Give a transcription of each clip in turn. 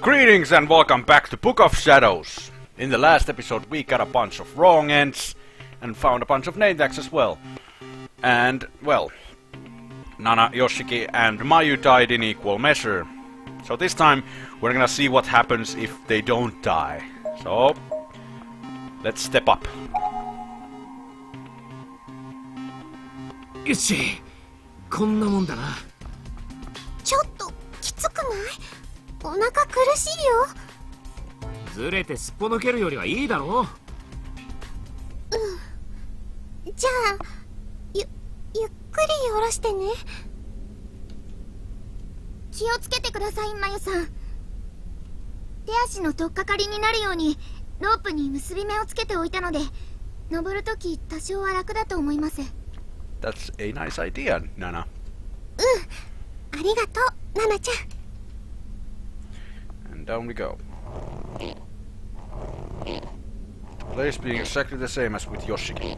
Greetings and welcome back to Book of Shadows. In the last episode we got a bunch of wrong ends and found a bunch of name tags as well. And, well, Nana, Yoshiki and Mayu died in equal measure. So this time we're gonna see what happens if they don't die. So, let's step up. よし、こんなもんだな。ちょっときつくない？お腹苦しいよ。ずれてすっぽ抜けるよりはいいだろう。じゃあゆっくり下ろしてね。気をつけてください、まゆさん。手足の取っかかりになるようにロープに結び目をつけておいたので、登るとき多少は楽だと思います。 That's a nice idea, Nana. ありがとう、ナナちゃん。 And down we go. Place being exactly the same as with Yoshiki.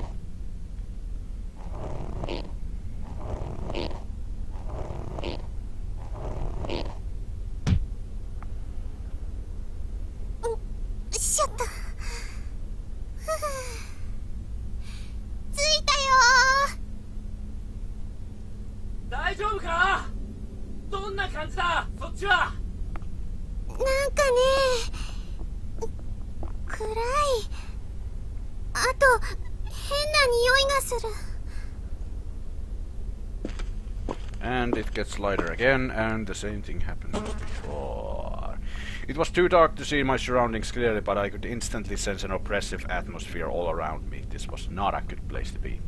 And it gets lighter again, and the same thing happens as before. It was too dark to see my surroundings clearly, but I could instantly sense an oppressive atmosphere all around me. This was not a good place to be.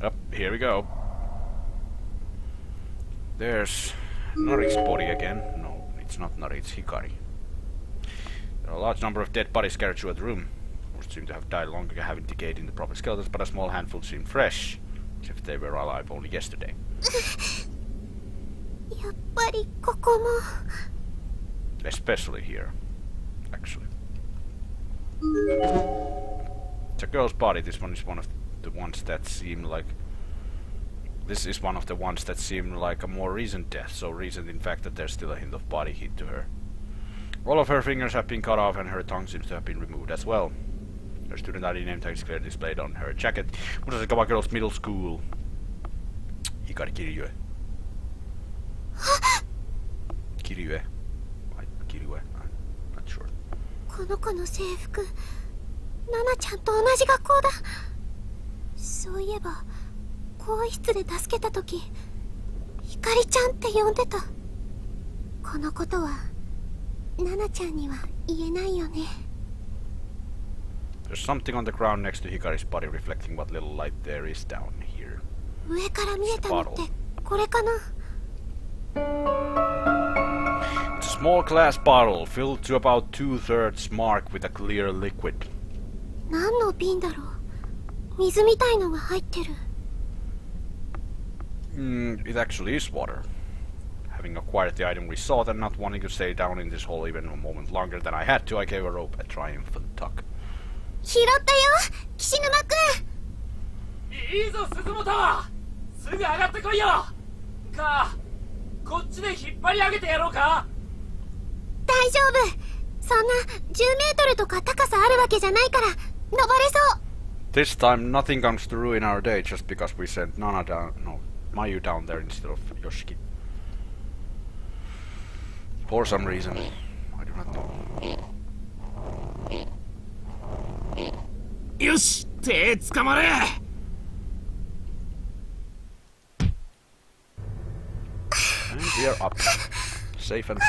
Up, here we go. There's Nari's body again. No, it's not Nari, it's Hikari. There are a large number of dead bodies scattered throughout the room. Most seem to have died long ago, having decayed into proper skeletons, but a small handful seemed fresh. As if they were alive only yesterday. やっぱりここも。 Especially here, actually. It's a girl's body. This one is one of the ones that seem like... This is one of the ones that seem like a more recent death, so recent in fact that there's still a hint of body heat to her. All of her fingers have been cut off and her tongue seems to have been removed as well. Her student ID name tag is clearly displayed on her jacket. Murasakawa Girls Middle School. Hikari Kiryue. Kiryue. Kiryue? I'm not sure. この子の制服、ナナちゃんと同じ学校だ。そういえば、更衣室で助けたとき、ひかりちゃんって呼んでた。このことは、ナナちゃんには言えないよね。 There's something on the ground next to Hikari's body reflecting what little light there is down here. 上から見えたのってこれかな? It's a small glass bottle filled to about 2/3 mark with a clear liquid. 何の瓶だろう? 水みたいのが入ってる。It actually is water. Having acquired the item we sought and not wanting to stay down in this hole even a moment longer than I had to, I gave a rope a triumphant tug. 拾ったよ、岸沼くん。いいぞ、鈴本。すぐ上がってこいよ。か、こっちで引っ張り上げてやろうか。大丈夫。そんな10メートルとか高さあるわけじゃないから登れそう。 This time nothing comes to ruin our day just because we sent Nana down, no, Mayu down there instead of Yoshiki. For some reason, I do not know. よし、手つかまれ。And we are up, safe and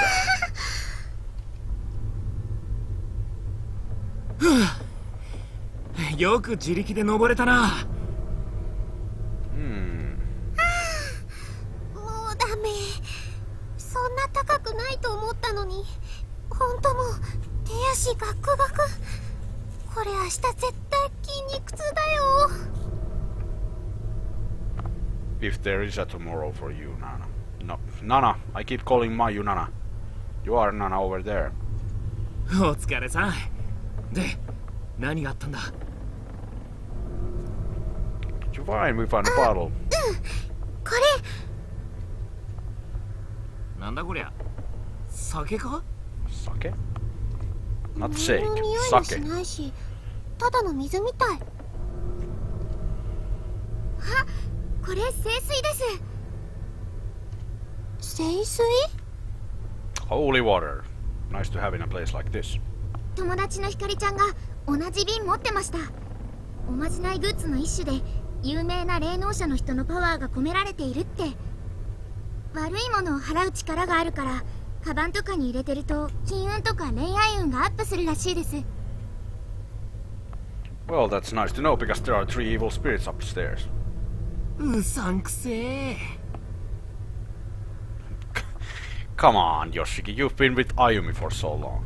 sound. よく自力で登れたな。もうダメ。そんな高くないと思ったのに、本当もう手足ガクガク。これ明日絶対筋肉痛だよ。 If there is a tomorrow for you, Nana. No, Nana. I keep calling Mayu Nana. You are Nana over there. お疲れさん。で、何があったんだ? You're fine. We found a bottle. これ。なんだこりゃ。酒か？ Sake? Not 何 sake. の匂いもし Sake. ないし、ただの水みたい。あ、これ聖水です。聖水？ Holy water. Nice to have in a place like this. 友達のひかりちゃんが同じ瓶持ってました。おまじないグッズの一種で有名な霊能者の人のパワーが込められているって。悪いものを払う力があるから、カバンとかに入れてると金運とか恋愛運がアップするらしいです。 Well, that's nice to know because there are 3 evil spirits upstairs. うさんくせえ。 Come on, Yoshiki, you've been with Ayumi for so long.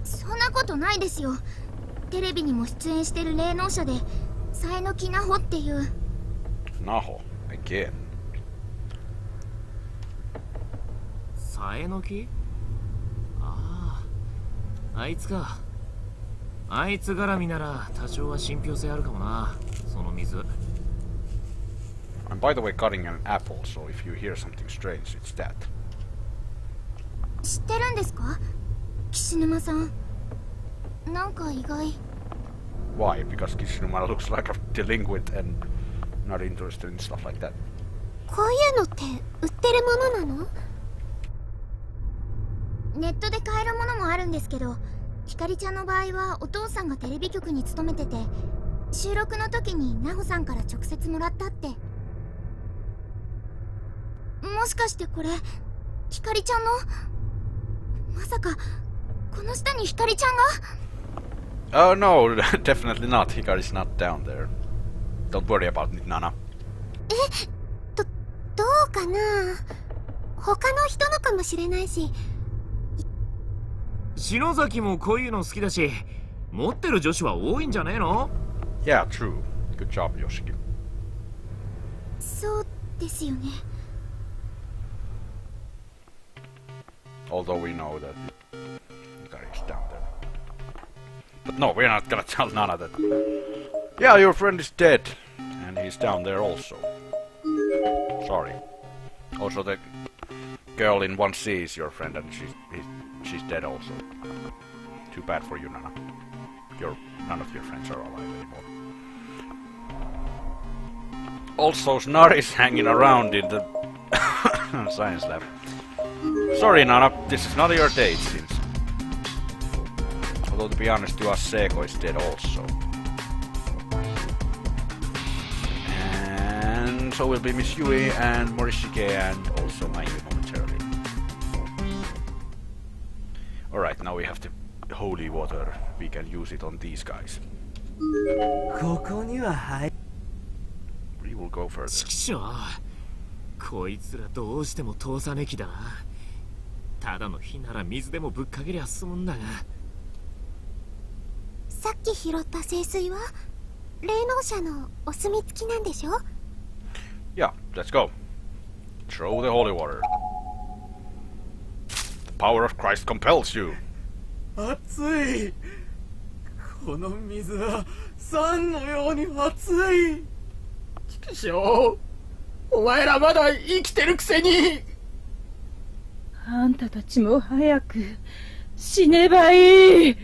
そんなことないですよ。テレビにも出演してる霊能者で、さえのきなほっていう。 Naho, again. さえのき？ああ、あいつか。あいつ絡みなら多少は信憑性あるかもな、その水。 I'm by the way cutting an apple, so if you hear something strange, it's that. 知ってるんですか、岸沼さん。なんか意外。 Why? Because Kishinuma looks like a delinquent and not interested in stuff like that. こういうのって売ってるものなの？ネットで買えるものもあるんですけど、ひかりちゃんの場合はお父さんがテレビ局に勤めてて、収録の時に奈穂さんから直接もらったって。もしかしてこれひかりちゃんの？まさかこの下にひかりちゃんが？ Oh no, definitely not. Hikari's not down there. Don't worry about it, Nana. どうかな。他の人のかもしれないし。篠崎もこういうの好きだし、持ってる女子は多いんじゃねえの？ Yeah, true. Good job, Yoshiki. そうですよね。 Although we know that Hikari's down there. But no, we're not gonna tell Nana that. Yeah, your friend is dead. And he's down there also. Sorry. Also, the girl in 1C is your friend and she's dead also. Too bad for you, Nana. None of your friends are alive anymore. Also, Snar is hanging around in the science lab. Sorry, Nana, this is not your day, it seems. Although, to be honest, to us, Seiko is dead also. And so will be Miss Yui and Morishige and also Mayu momentarily. Alright, now we have the holy water. We can use it on these guys. ここには入 We will go further. ちくしょう、こいつらどうしても通さねきだな。ただの火なら水でもぶっかけりゃ済むんだが。さっき拾った聖水は霊能者のお墨付きなんでしょ？ Yeah, let's go. Throw the holy water. The power of Christ compels you. 熱い。この水は酸のように熱い。ちくしょう、お前らまだ生きてるくせに。あんたたちも早く死ねばいい。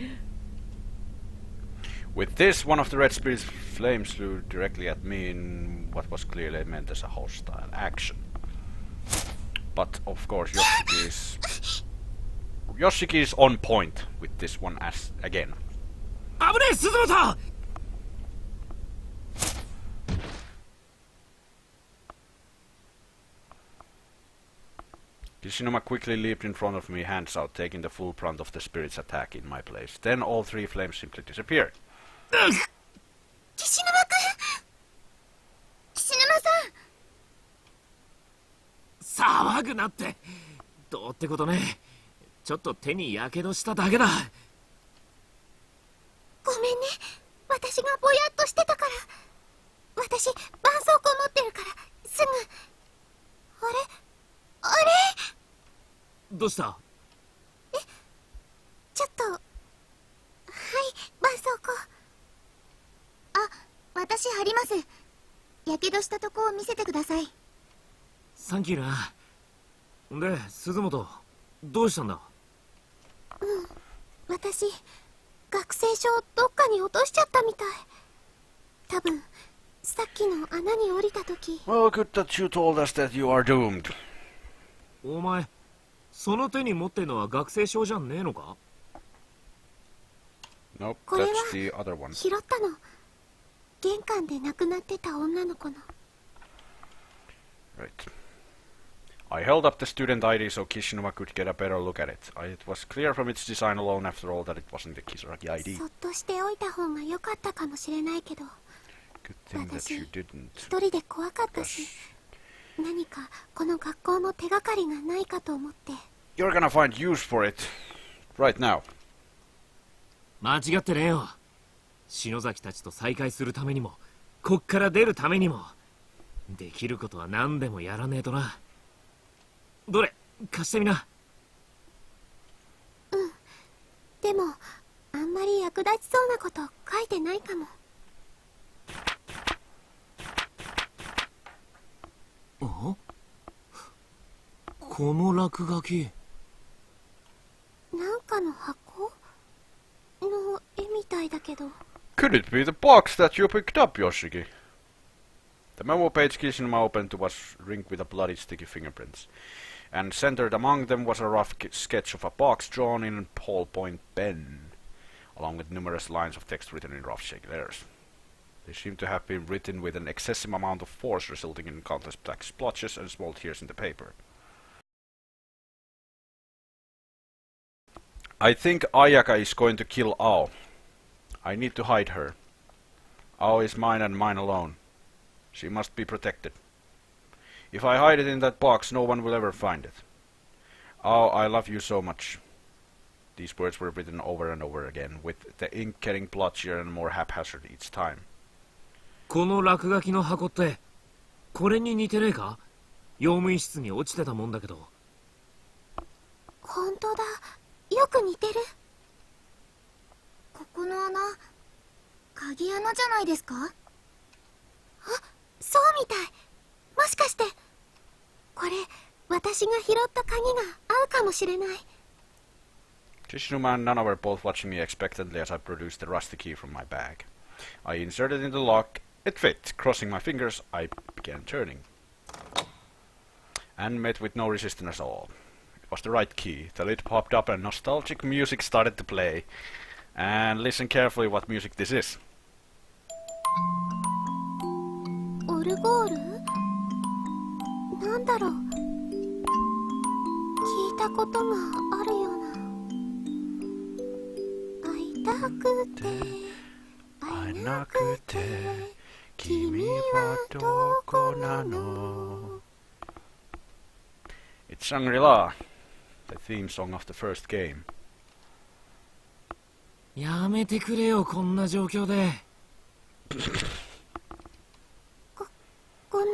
With this, one of the red spirits flames flew directly at me in what was clearly meant as a hostile action. But of course, Yoshiki is on point with this one as again. 危ねえ、鈴本。 Kishinuma quickly leaped in front of me, hands out, taking the full brunt of the spirit's attack in my place. Then all 3 flames simply disappeared. 岸沼くん、岸沼さん。騒ぐなって。どうってことね。ちょっと手にやけどしただけだ。ごめんね、私がぼやっとしてたから。私絆創膏持ってるからすぐ。あれあれ、どうした？ちょっと。はい、絆創膏。あ、私貼ります。やけどしたとこを見せてください。サンキューな。で、鈴本、どうしたんだ？私学生証どっかに落としちゃったみたい。多分さっきの穴に降りた時。 Well, good that you told us that you are doomed. お前その手に持ってるのは学生証じゃねえのか？ Nope, これは that's the other one. 拾ったの。玄関で亡くなってた女の子の。 Right. I held up the student ID so Kishinuma could get a better look at it. It was clear from its design alone, after all, that it wasn't the Kisaragi ID. そっとしておいた方が良かったかもしれないけど、 Good thing that you didn't. 一人で怖かったし、何かこの学校の手がかりがないかと思って。 You're gonna find use for it right now. 間違ってねえよ。篠崎たちと再会するためにも、こっから出るためにも、できることは何でもやらねえとな。どれ貸してみな。でもあんまり役立ちそうなこと書いてないかも。あ？この落書き。なんかの箱の絵みたいだけど。 Could it be the box that you picked up, Yoshiki? The memo page Kishinuma opened was ringed with a bloody sticky fingerprints, and centered among them was a rough sketch of a box drawn in ballpoint pen, along with numerous lines of text written in rough shaky letters. They seemed to have been written with an excessive amount of force, resulting in countless black splotches and small tears in the paper. I think Ayaka is going to kill Ao. I need to hide her. Ao is mine and mine alone. She must be protected. If I hide it in that box, no one will ever find it. Ao, I love you so much. These words were written over and over again, with the ink getting blotchier and more haphazard each time. この落書きの箱ってこれに似てねえか？用務員室に落ちてたもんだけど。本当だ、よく似てる。ここの穴、鍵穴じゃないですか？あ、そうみたい。もしかしてこれ私が拾った鍵が合うかもしれない。 Kishinuma and Nana were both watching me expectantly as I produced the rusty key from my bag. I inserted it in the lock. It fit. Crossing my fingers, I began turning, and met with no resistance at all. It was the right key. The lid popped up and nostalgic music started to play. And listen carefully what music this is. オルゴール？なんだろう。聞いたことがあるような。会いたくて会えなくて君はどこなの。 It's Shangri-La, the theme song of the first game. やめてくれよ、こんな状況で。ごめん。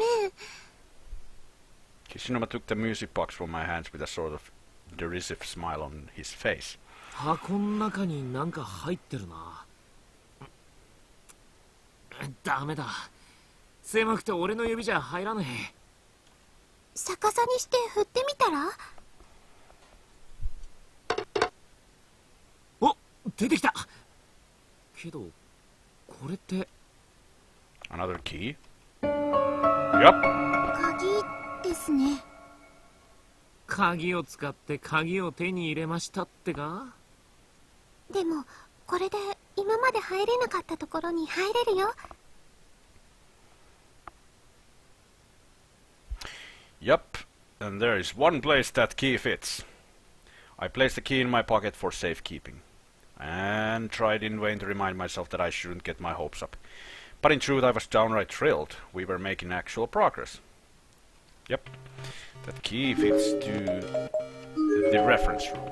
Kishinuma took the music box from my hands with a sort of derisive smile on his face. 箱の中になんか入ってるな。ダメだ。狭くて俺の指じゃ入らねえ。逆さにして振ってみたら？お、出てきた。けどこれって Another key? Yup. 鍵ですね。鍵を使って鍵を手に入れましたってか？でもこれで今まで入れなかったところに入れるよ。Yup. And there is one place that key fits. I placed the key in my pocket for safekeeping, and tried in vain to remind myself that I shouldn't get my hopes up. But in truth I was downright thrilled. We were making actual progress. Yep. That key fits to the reference room.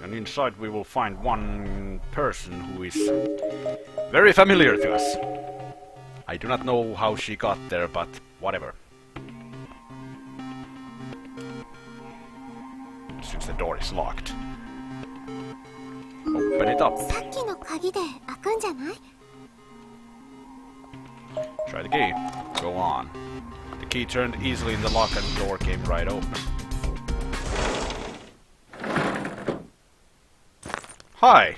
And inside we will find one person who is very familiar to us. I do not know how she got there, but whatever. Since the door is locked. Open it up. さっきの鍵で開くんじゃない？ Try the key. Go on. The key turned easily in the lock and the door came right open. Hi!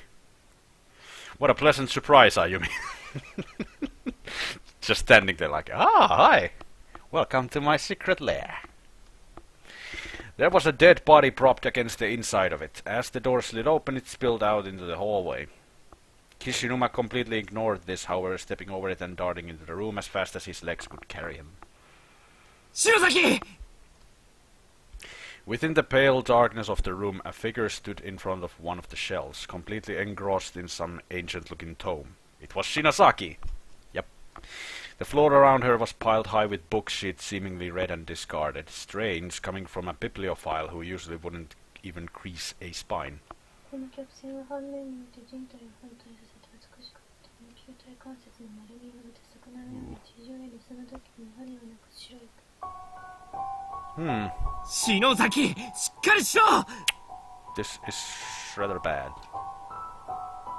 What a pleasant surprise, Ayumi. Just standing there like, ah, hi! Welcome to my secret lair. There was a dead body propped against the inside of it. As the door slid open, it spilled out into the hallway. Kishinuma completely ignored this, however, stepping over it and darting into the room as fast as his legs could carry him. Shinozaki! Within the pale darkness of the room, a figure stood in front of one of the shelves, completely engrossed in some ancient-looking tome. It was Shinozaki! Yep. The floor around her was piled high with book sheets seemingly read and discarded. Strange, coming from a bibliophile who usually wouldn't even crease a spine. Shinozaki! しっかりしろ! This is rather bad.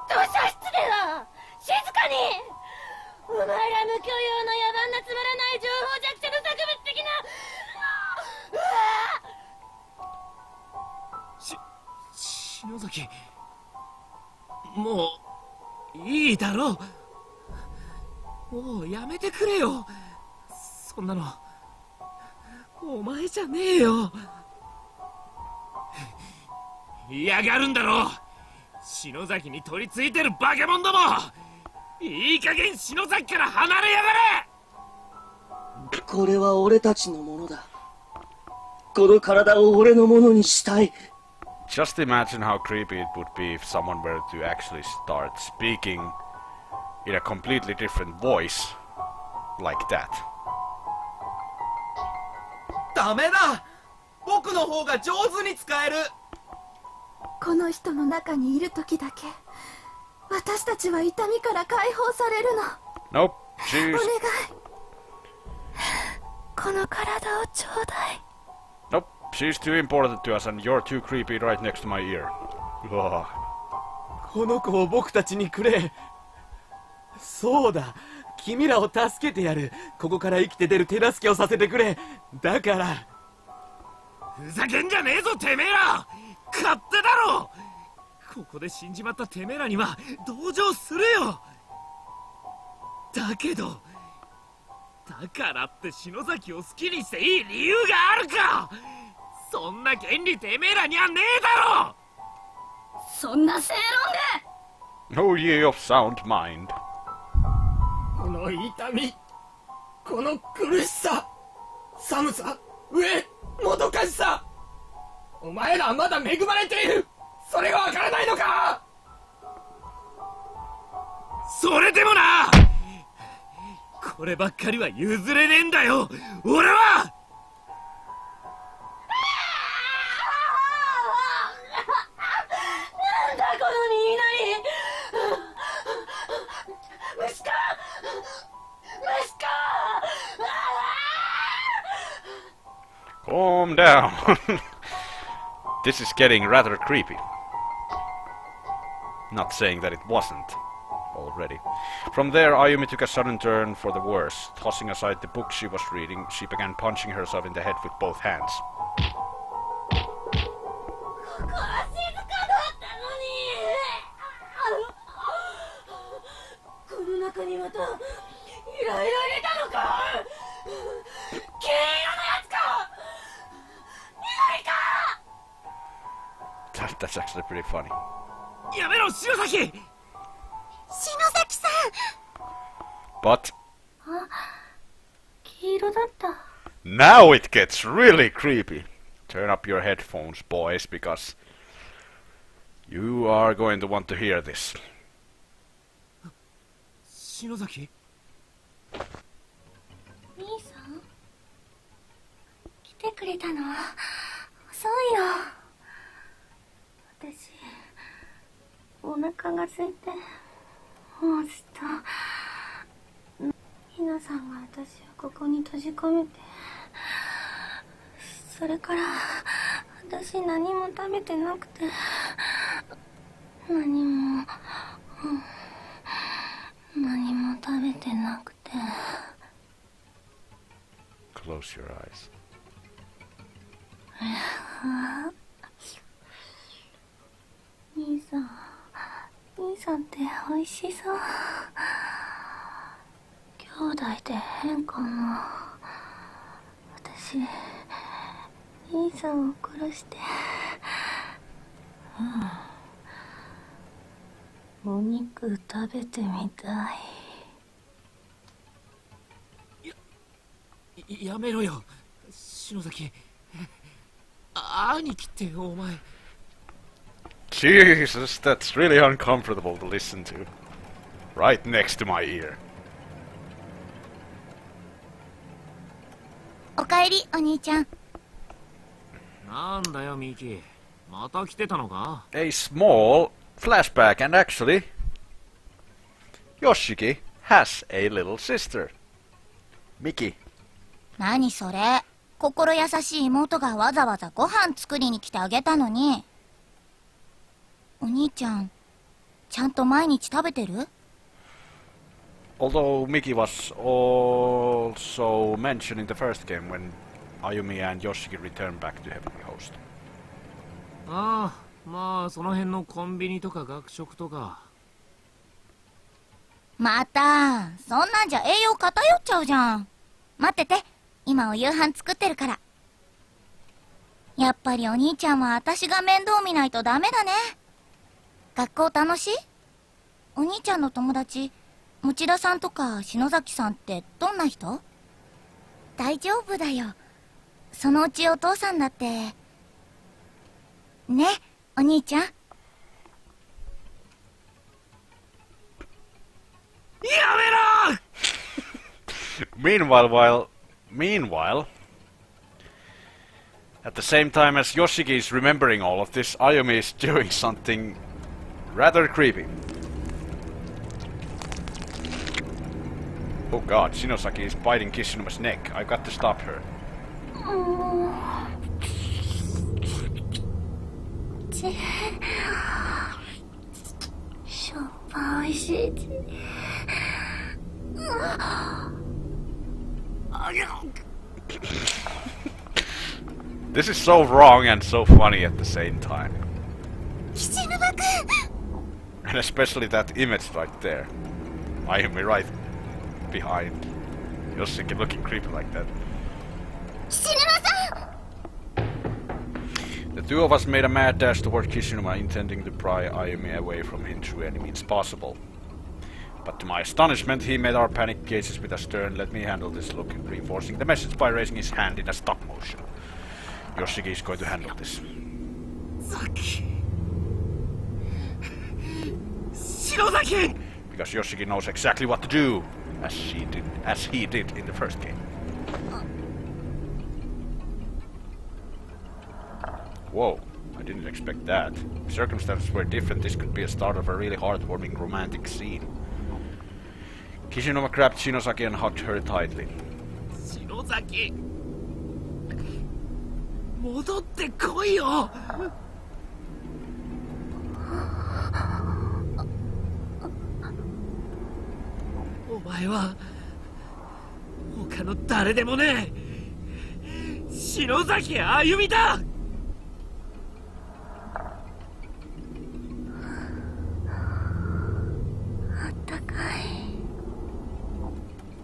図書室では静かに。お前ら無許容の野蛮なつまらない情報弱者の作物的な。篠崎、もういいだろう。もうやめてくれよ。そんなのお前じゃねえよ。嫌がるんだろう。篠崎に取り付いてるバケモンども。いい加減篠崎から離れやがれ。これは俺たちのものだ。この体を俺のものにしたい。Just imagine how creepy it would be if someone were to actually start speaking in a completely different voice like that. ダメだ。僕の方が上手に使える。この人の中にいる時だけ私たちは痛みから解放されるの。 Nope, she's... お願い、この体をちょうだい。 Nope, she's too important to us and you're too creepy right next to my ear. Ugh. この子を僕たちにくれ。そうだ、君らを助けてやる。ここから生きて出る手助けをさせてくれ。だから。ふざけんじゃねえぞてめえら。勝手だろ。ここで死んじまったてめえらには同情するよ。だけどだからって篠崎を好きにしていい理由があるか。そんな権利てめえらにはねえだろ。そんな正論で。 Oh ye of sound mind. この痛み、この苦しさ、寒さ、飢え、もどかしさ。お前らはまだ恵まれている。それがわからないのか。それでもな、こればっかりは譲れねえんだよ俺は。なんだこの言いなり。息子、Calm down. This is getting rather creepy. Not saying that it wasn't already. From there, Ayumi took a sudden turn for the worse. Tossing aside the book she was reading, she began punching herself in the head with both hands. ここは静かだったのに。この中にまたいろいろいたのか。金色のやつか。緑か。That's actually pretty funny. やめろ篠崎。篠崎さん。 But 黄色だった。 now it gets really creepy. Turn up your headphones, boys, because you are going to want to hear this. 篠崎。兄さん来てくれたのは遅いよ。私お腹が空いてもうずっとひなさんが私をここに閉じ込めて、それから私何も食べてなくて、何も食べてなくて。 Close your eyes. 兄さん、さんって美味しそう。兄弟で変かな。私兄さんを殺して、お肉食べてみたい。やめろよ篠崎。兄貴ってお前。 Jesus, that's really uncomfortable to listen to. Right next to my ear. おかえりお兄ちゃん。なんだよミキ、また来てたのか。 A small flashback, and actually, Yoshiki has a little sister. Miki. 何それ、心優しい妹がわざわざご飯作りに来てあげたのに。お兄ちゃんちゃんと毎日食べてる？ Although Miki was also mentioned in the first game when Ayumi and Yoshiki returned back to Heavenly Host. ああ、まあその辺のコンビニとか学食とか。またそんなんじゃ栄養偏っちゃうじゃん。待ってて、今お夕飯作ってるから。やっぱりお兄ちゃんは私が面倒見ないとダメだね。学校楽しい？お兄ちゃんの友達持田さんとか篠崎さんってどんな人？大丈夫だよ、そのうちお父さんだってね、お兄ちゃん。やめろMeanwhile, at the same time as Yoshiki is remembering all of this, Ayumi is doing something rather creepy. Oh god, Shinosaki is biting Kishinuma's neck. I've got to stop her. しょっぱいしい。This is so wrong and so funny at the same time. 岸沼くん、 And especially that image right there. Ayumi right behind Yoshiki looking creepy like that. 岸沼さん。 The two of us made a mad dash toward Kishinuma, intending to pry Ayumi away from him through any means possible. But to my astonishment, he met our panic gazes with a stern "let me handle this" look, reinforcing the message by raising his hand in a stop motion. Yoshiki is going to handle this. 篠崎。 Because Yoshiki knows exactly what to do, as he did in the first game. Whoa, I didn't expect that. If circumstances were different, this could be a start of a really heartwarming romantic scene. Kishinuma grabbed Shinosaki and hugged her tightly. 篠崎、戻ってこいよ。お前は他の誰でもねえ、篠崎あゆみだ。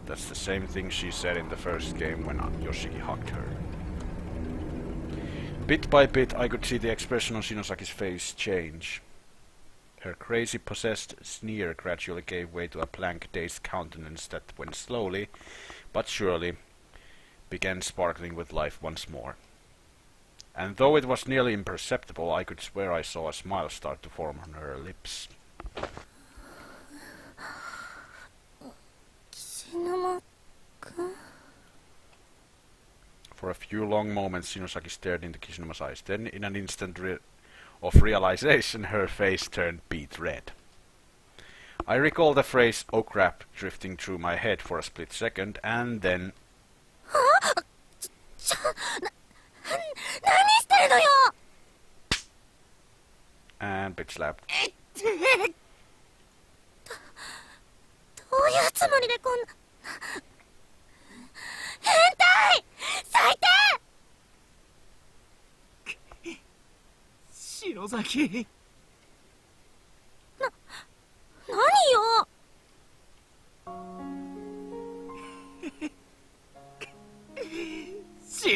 That's the same thing she said in the first game when Yoshiki hugged her. Bit by bit, I could see the expression on Shinosaki's face change. Her crazy possessed sneer gradually gave way to a blank, dazed countenance that, when slowly but surely, began sparkling with life once more. And though it was nearly imperceptible, I could swear I saw a smile start to form on her lips. 岸沼くん。 For a few long moments, Shinosaki stared into Kishinuma's eyes. Then, in an instant of realization, her face turned beet red. I recall the phrase "oh crap" drifting through my head for a split second, and then... 何してるのよ。 and bitch slapped. どういうつもりでこんな。変態！最低！篠崎。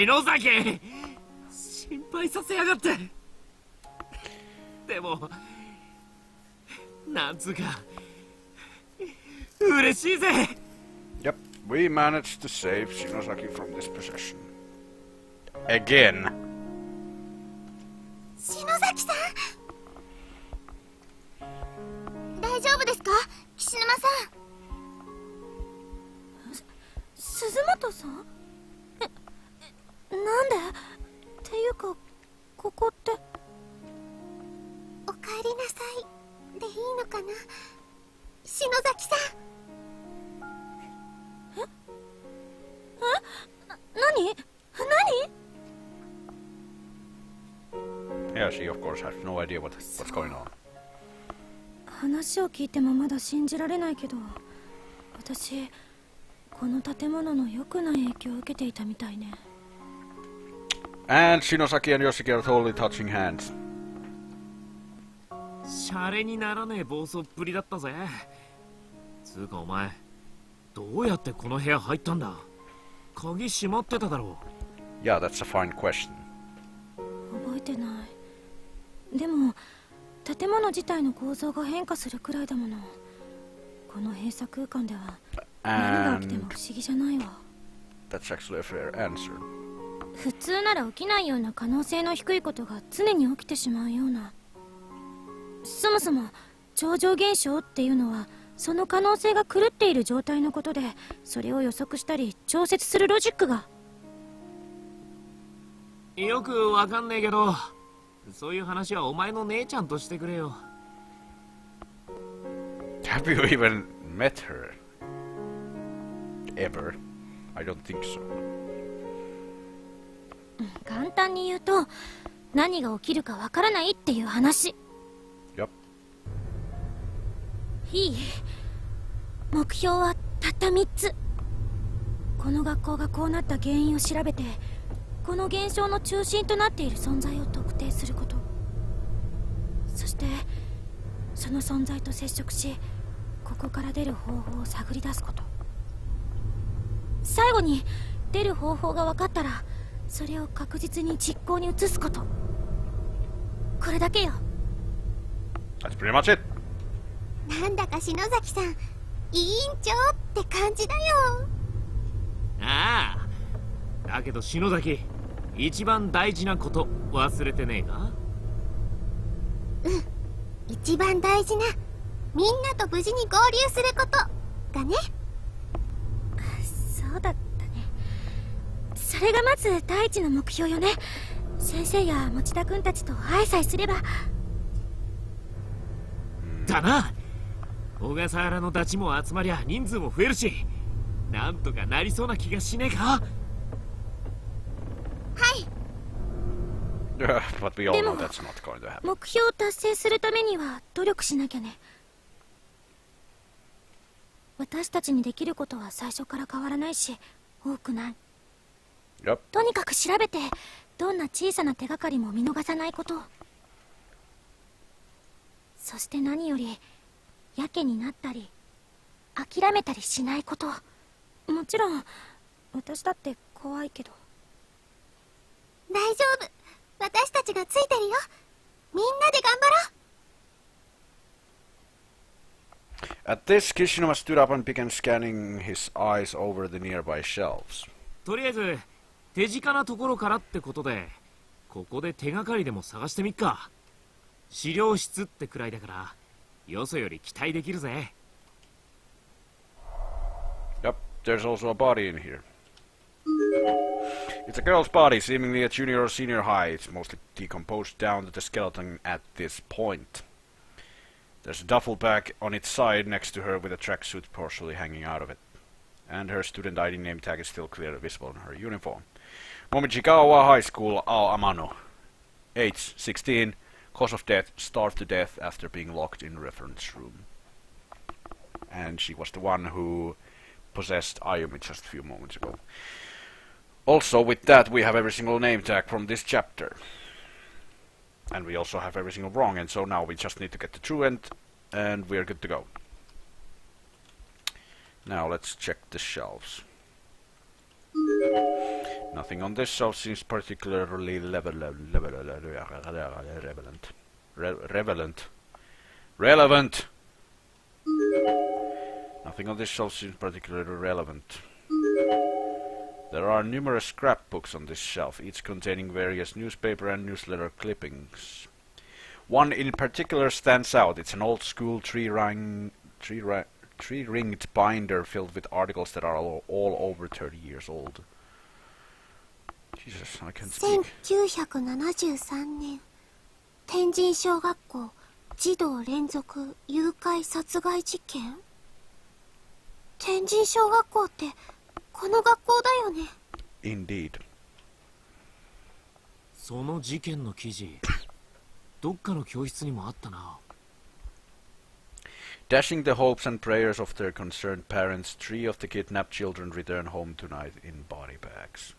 篠崎、心配させやがって。でもなんつうか嬉しいぜ。 Yep, we managed to save Shinosaki from this possession. Again. 篠崎さん、大丈夫ですか、岸沼さん。鈴本さん？なんでっていうか、ここって。おかえりなさいでいいのかな、篠崎さん。何？ Yeah, she of course has no idea what's going on. 話を聞いてもまだ信じられないけど、私この建物の良くない影響を受けていたみたいね。 And Shinosaki and Yoshiki are totally touching hands. シャレにならねえ暴走っぷりだったぜ。つうかお前、どうやってこの部屋入ったんだ？鍵閉まってただろう。 Yeah, that's a fine question. 覚えてない。でも建物自体の構造が変化するくらいだもの。この閉鎖空間では何が起きても不思議じゃないわ。 That's actually a fair answer. 普通なら起きないような可能性の低いことが常に起きてしまうような。そもそも超常現象っていうのはその可能性が狂っている状態のことで、それを予測したり調節するロジックが。よくわかんねえけど、そういう話はお前の姉ちゃんとしてくれよ。 Have you even met her? Ever? I don't think so. 簡単に言うと、何が起きるかわからないっていう話。 Yep. いい？目標はたった3つ。この学校がこうなった原因を調べて、この現象の中心となっている存在を特定すること。そしてその存在と接触し、ここから出る方法を探り出すこと。最後に出る方法が分かったら、それを確実に実行に移すこと。これだけよ。 That's pretty much it. なんだか篠崎さん、委員長って感じだよ。ああ、だけど篠崎、一番大事なこと忘れてねえか？一番大事な、みんなと無事に合流することがね。そうだったね。それがまず第一の目標よね。先生や持田君たちと会えさえすれば。だな。小笠原のダチも集まりゃ人数も増えるし、なんとかなりそうな気がしねえか？はい。But we all know that's not going to happen. 目標を達成するためには努力しなきゃね。私たちにできることは最初から変わらないし、多くない。 Yep. とにかく調べて、どんな小さな手がかりも見逃さないこと。そして何よりやけになったり諦めたりしないこと。もちろん私だって怖いけど。大丈夫、私たちがついてるよ。みんなで頑張ろう。 At this, Kishinuma stood up and began scanning his eyes over the nearby shelves. とりあえず手近なところからってことで、ここで手がかりでも探してみっか。資料室ってくらいだからよそより期待できるぜ。 Yep, there's also a body in here. It's a girl's body, seemingly a junior or senior high. It's mostly decomposed down to the skeleton at this point. There's a duffel bag on its side next to her with a tracksuit partially hanging out of it. And her student ID name tag is still clearly visible on her uniform. Momichikawa High School, Amano. Age 16. Cause of death, starved to death after being locked in reference room. And she was the one who possessed Ayumi just a few moments ago. Also, with that, we have every single name tag from this chapter. And we also have every single wrong, and so now we just need to get the truant, and we're good to go. Now let's check the shelves. Nothing on this shelf seems particularly relevant. Nothing on this shelf seems particularly relevant. There are numerous scrapbooks on this shelf, each containing various newspaper and newsletter clippings. One in particular stands out. It's an old-school tree-ringed binder filled with articles that are all over 30 years old. Jesus, I can't speak. 1973年天神小学校児童連続誘拐殺害事件。天神小学校ってこの学校だよね。 Indeed. その事件の記事どっかの教室にもあったな。 Dashing the hopes and prayers of their concerned parents, 3 of the kidnapped children return home tonight in body bags.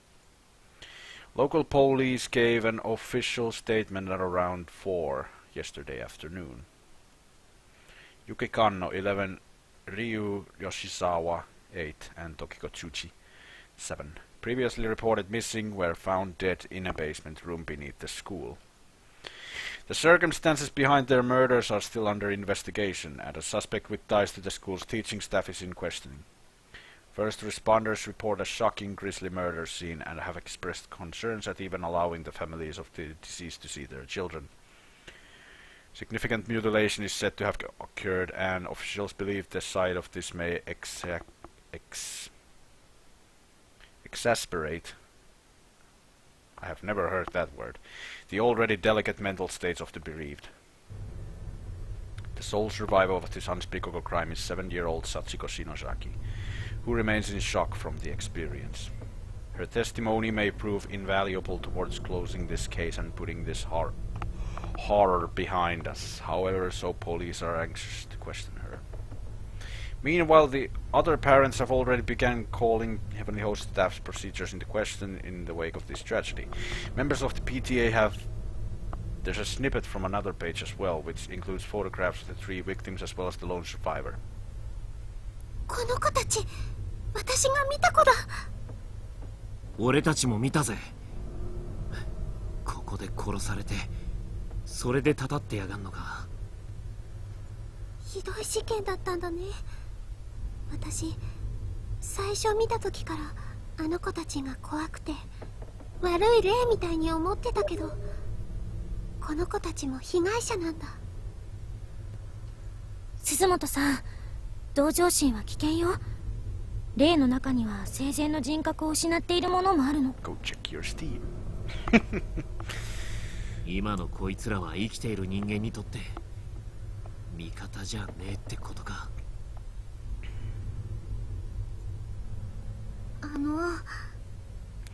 Local police gave an official statement at around 4 yesterday afternoon. Yuki Kanno, 11, Ryu Yoshizawa, 8, and Tokiko Tsuchi, 7, previously reported missing, were found dead in a basement room beneath the school. The circumstances behind their murders are still under investigation, and a suspect with ties to the school's teaching staff is in questioning. First responders report a shocking, grisly murder scene and have expressed concerns at even allowing the families of the deceased to see their children. Significant mutilation is said to have occurred, and officials believe the sight of this may exasperate, I have never heard that word, the already delicate mental states of the bereaved. The sole survivor of this unspeakable crime is 7-year-old Sachiko Shinozaki, who remains in shock from the experience. Her testimony may prove invaluable towards closing this case and putting this horror behind us. However, so police are anxious to question her. Meanwhile, the other parents have already begun calling Heavenly Host staff's procedures into question in the wake of this tragedy. Members of the PTA have... There's a snippet from another page as well, which includes photographs of the 3 victims as well as the lone survivor. この子たち、私が見た子だ。俺たちも見たぜ。ここで殺されて、それでたたってやがんのか。ひどい事件だったんだね。私、最初見た時からあの子たちが怖くて悪い霊みたいに思ってたけど、この子たちも被害者なんだ。鈴本さん、同情心は危険よ。霊の中には生前の人格を失っているものもあるの。 Go check your Steam. 今のこいつらは生きている人間にとって味方じゃねえってことか。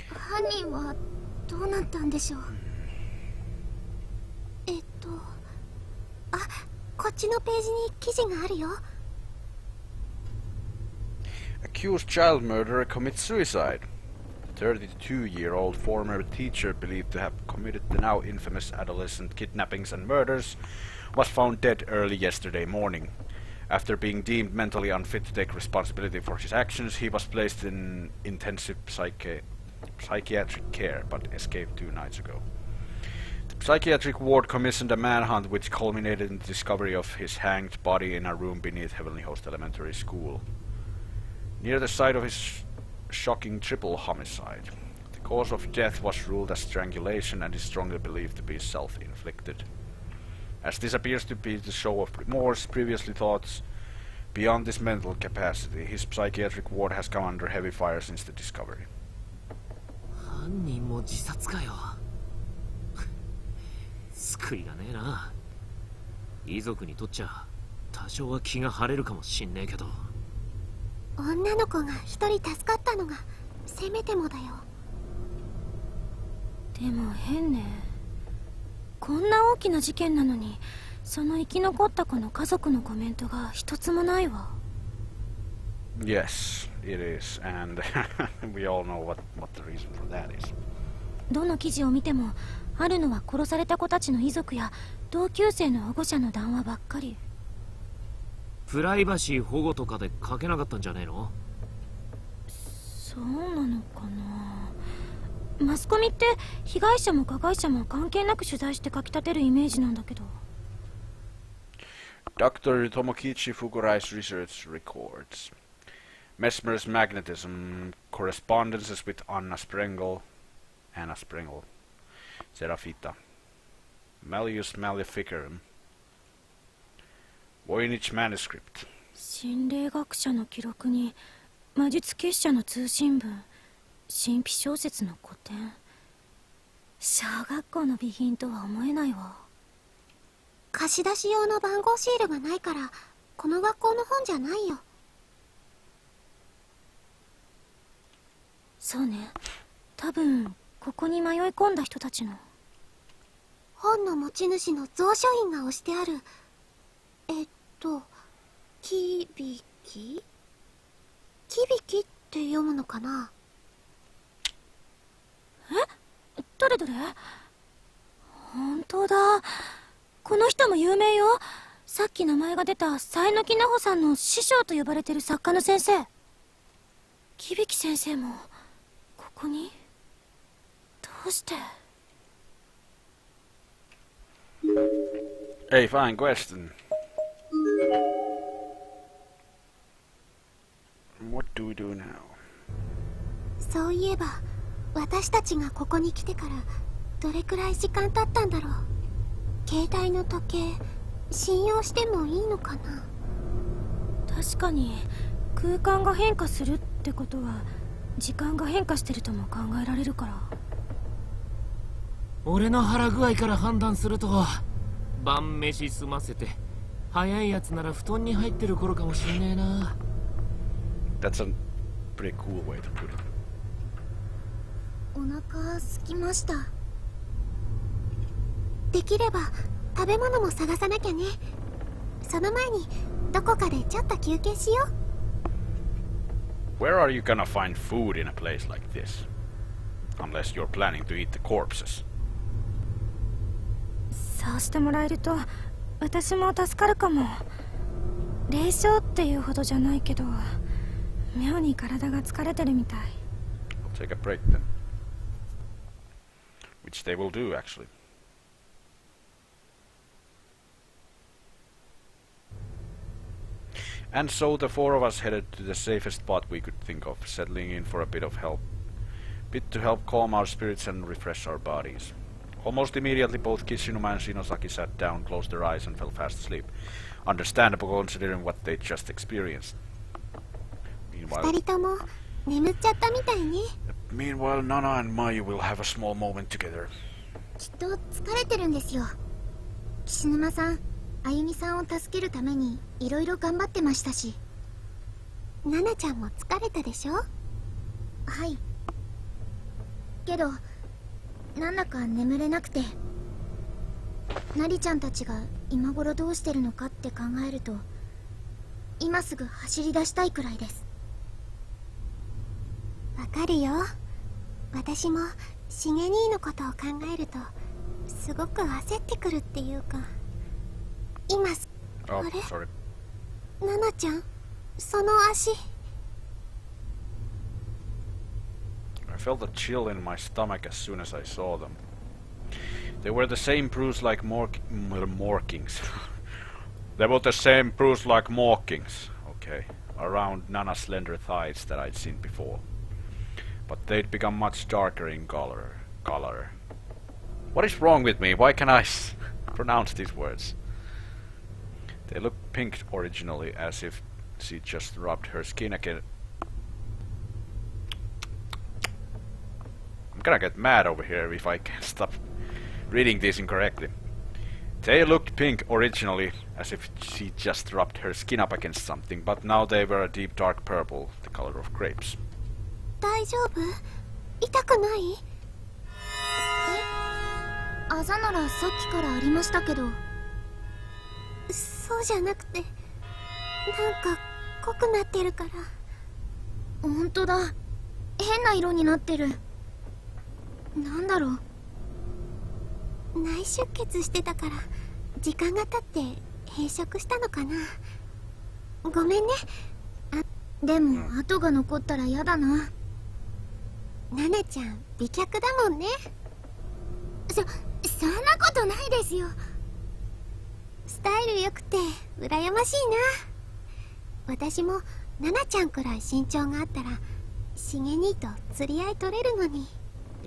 犯人はどうなったんでしょう。あ、こっちのページに記事があるよ。Accused child murderer commits suicide. 32-year-old former teacher believed to have committed the now infamous adolescent kidnappings and murders was found dead early yesterday morning. After being deemed mentally unfit to take responsibility for his actions, he was placed in intensive psychiatric care but escaped 2 nights ago. The psychiatric ward commissioned a manhunt which culminated in the discovery of his hanged body in a room beneath Heavenly Host Elementary School, near the site of his shocking triple homicide. The cause of death was ruled as strangulation and is strongly believed to be self-inflicted. As this appears to be the show of remorse, previously thought beyond this mental capacity, his psychiatric ward has come under heavy fire since the discovery. 犯人も自殺かよ。救いがねえな。遺族にとっちゃ多少は気が晴れるかもしんねえけど。女の子が一人助かったのがせめてもだよ。でも変ね。こんな大きな事件なのに、その生き残った子の家族のコメントが一つもないわ。Yes, it is, and we all know what the reason for that is. どの記事を見ても、あるのは殺された子たちの遺族や同級生の保護者の談話ばっかり。プライバシー保護とかで書けなかったんじゃねえの？そうなのかな。マスコミって被害者も加害者も関係なく取材して書き立てるイメージなんだけど。 Dr. Tomokichi Fukurai's research records Mesmer's magnetism, correspondences with Anna Sprengel, Serafita, Malleus Maleficarum, Voynich manuscript. 心霊学者の記録に魔術結社の通信文、神秘小説の古典。小学校の備品とは思えないわ。貸し出し用の番号シールがないからこの学校の本じゃないよ。そうね、多分ここに迷い込んだ人たちの。本の持ち主の蔵書印が押してある。キビキって読むのかな。どれどれ。本当だ、この人も有名よ。さっき名前が出た佐榎奈穂さんの師匠と呼ばれてる作家の先生。響先生もここに。どうして。 A fine question. What do we do now? そういえば私たちがここに来てからどれくらい時間経ったんだろう。携帯の時計信用してもいいのかな。確かに空間が変化するってことは時間が変化してるとも考えられるから。俺の腹具合から判断すると晩飯済ませて早いやつなら布団に入ってる頃かもしんねえな。 That's a pretty cool way to put it. お腹空きました。できれば食べ物も探さなきゃね。その前にどこかでちょっと休憩しよう。 Where are you gonna find food in a place like this? Unless you're planning to eat the corpses. そうしてもらえると私も助かるかも。霊障っていうほどじゃないけど妙に体が疲れてるみたい。 I'll take a break then. Which they will do, actually. And so the four of us headed to the safest spot we could think of, settling in for a bit to help calm our spirits and refresh our bodies. Almost immediately both Kishinuma and Shinosaki sat down, closed their eyes and fell fast asleep. Understandable considering what they'd just experienced. 二人とも眠っちゃったみたいね。 Meanwhile, Nana and Mayu will have a small moment together. きっと疲れてるんですよ。岸沼さん、あゆみさんを助けるためにいろいろ頑張ってましたし。ナナちゃんも疲れたでしょ。はい。けどなんだか眠れなくて。ナリちゃんたちが今頃どうしてるのかって考えると今すぐ走り出したいくらいです。わかるよ。私もシゲ兄のことを考えるとすごく焦ってくるっていうか。今Oh, あれ sorry. ナナちゃん、その足。 I felt a chill in my stomach as soon as I saw them. They were the same bruise like Morkings. They were the same bruise like Morkings, okay, around Nana's slender thighs that I'd seen before. But they'd become much darker in color. What is wrong with me? Why can't I pronounce these words? They looked pink originally, as if she just rubbed her skin again. I'm gonna get mad over here if I can't stop reading this incorrectly. They looked pink originally, as if she just rubbed her skin up against something, but now they were a deep dark purple, the color of grapes. 大丈夫？痛くない？あざならさっきからありましたけど。そうじゃなくて、なんか濃くなってるから。ほんとだ、変な色になってる。なんだろう。内出血してたから時間が経って閉塞したのかな。ごめんね。でも跡が残ったら嫌だな。ナナちゃん美脚だもんね。そんなことないですよ。スタイル良くて羨ましいな。私もナナちゃんくらい身長があったらシゲ兄と釣り合い取れるのに。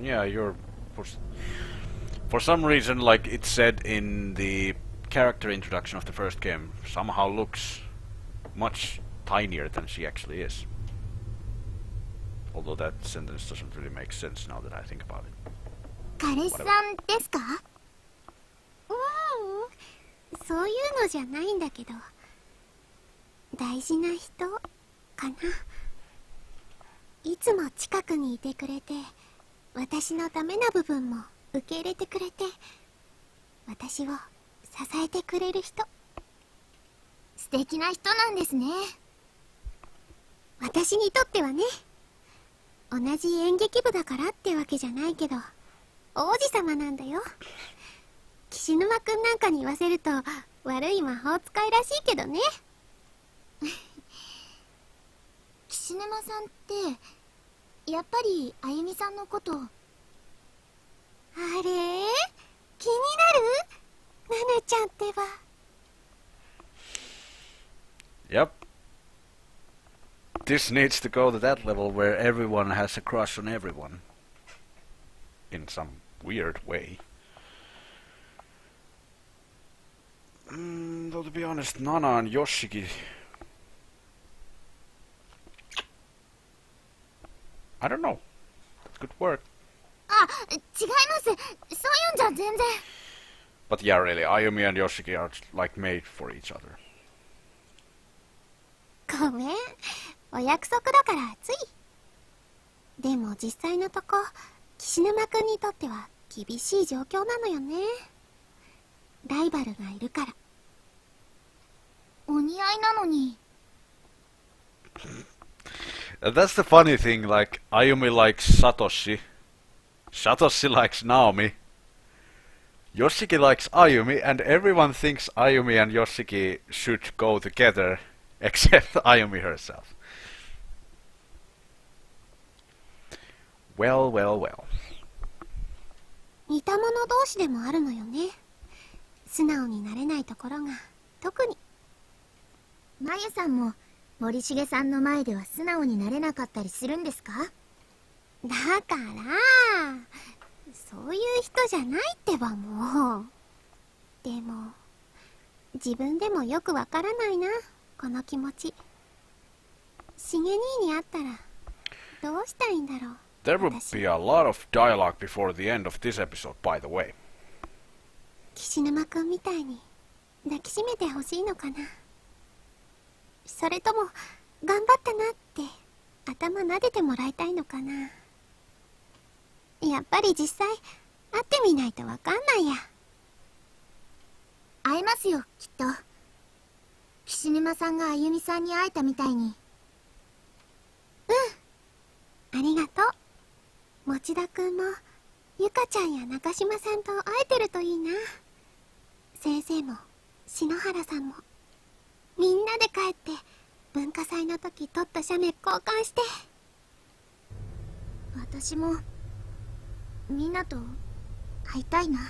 Yeah, for some reason, like it said in the character introduction of the first game, somehow looks much tinier than she actually is. Although that sentence doesn't really make sense now that I think about it. 彼氏さんですか？そういうのじゃないんだけど、大事な人かな。いつも近くにいてくれて、私のダメな部分も受け入れてくれて、私を支えてくれる人。素敵な人なんですね。私にとってはね。同じ演劇部だからってわけじゃないけど、王子様なんだよ。岸沼くんなんかに言わせると悪い魔法使いらしいけどね。岸沼さんってやっぱりあゆみさんのこと、あれ気になる？ナナちゃんってば。 Yep. This needs to go to that level where everyone has a crush on everyone. In some weird way. Though to be honest, Nana and Yoshiki... I don't know. That could work. あ、違います。そういうんじゃ全然。 But yeah, really, Ayumi and Yoshiki are like made for each other. ごめん、お約束だからつい。でも実際のとこ、岸沼くんにとっては厳しい状況なのよね。ライバルがいるから。お似合いなのに。That's the funny thing, like, Ayumi likes Satoshi. Satoshi likes Naomi. Yoshiki likes Ayumi, and everyone thinks Ayumi and Yoshiki should go together, except Ayumi herself. Well, well, well. 似た者同士でもあるのよね。素直になれないところが特に。まゆさんも森重さんの前では素直になれなかったりするんですか？だからそういう人じゃないってばもう。でも自分でもよくわからないな、この気持ち。しげ兄に会ったらどうしたいんだろう。 There will be a lot of dialogue before the end of this episode, by the way. 岸沼くんみたいに抱きしめてほしいのかな。それとも頑張ったなって頭撫でてもらいたいのかな。やっぱり実際会ってみないとわかんないや。会えますよ、きっと。岸沼さんがあゆみさんに会えたみたいに。うん、ありがとう。持田くんもゆかちゃんや中島さんと会えてるといいな。先生も篠原さんもみんなで帰って文化祭の時撮った写メ交換して。私もみんなと会いたいな。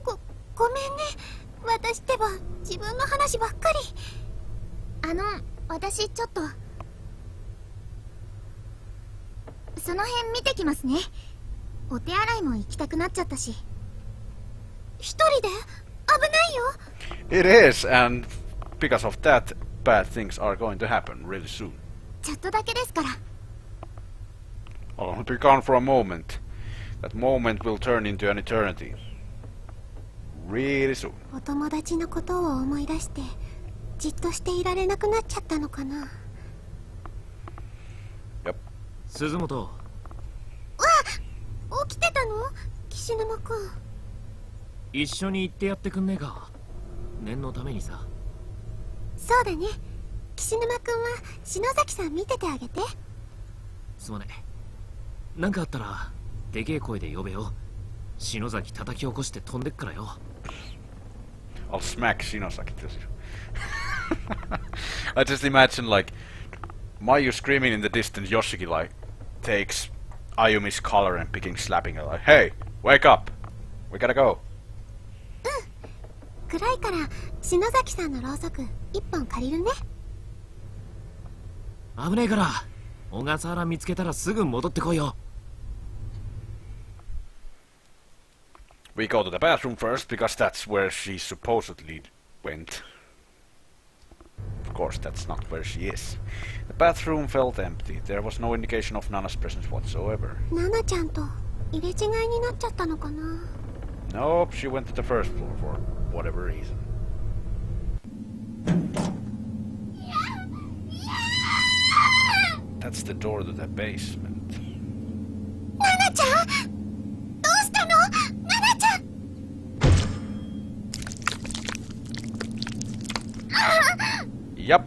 ごめんね。私ってば自分の話ばっかり。私ちょっとその辺見てきますね。お手洗いも行きたくなっちゃったし。一人で危ないよ。 It is, and because of that, bad things are going to happen really soon. ちょっとだけですから。 I'll be gone for a moment. That moment will turn into an eternity. Really soon. お友達のことを思い出してじっとしていられなくなっちゃったのかな。 Yep. 鈴本、起きてたの？岸沼くん。一緒に行ってやってくんねえか。念のためにさ。そうだね。岸沼くんは篠崎さん見ててあげて。すまねえ。なんかあったらでけえ声で呼べよ。篠崎叩き起こして飛んでっからよ。I'll smack Shinosaki. I just imagine like Mayu screaming in the distance, Yoshiki like takes Ayumi's collar and slapping her like, "Hey, wake up! We gotta go." 暗いから篠崎さんのろうそく一本借りるね。危ねえから小笠原見つけたらすぐ戻ってこいよ。We go to the bathroom first because that's where she supposedly went. Of course, that's not where she is. The bathroom felt empty. There was no indication of Nana's presence whatsoever. ナナちゃんと入れ違いになっちゃったのかな。 Nope, she went to the first floor for whatever reason. That's the door to the basement. ナナちゃん、どうしたの？ナナちゃん。Yup,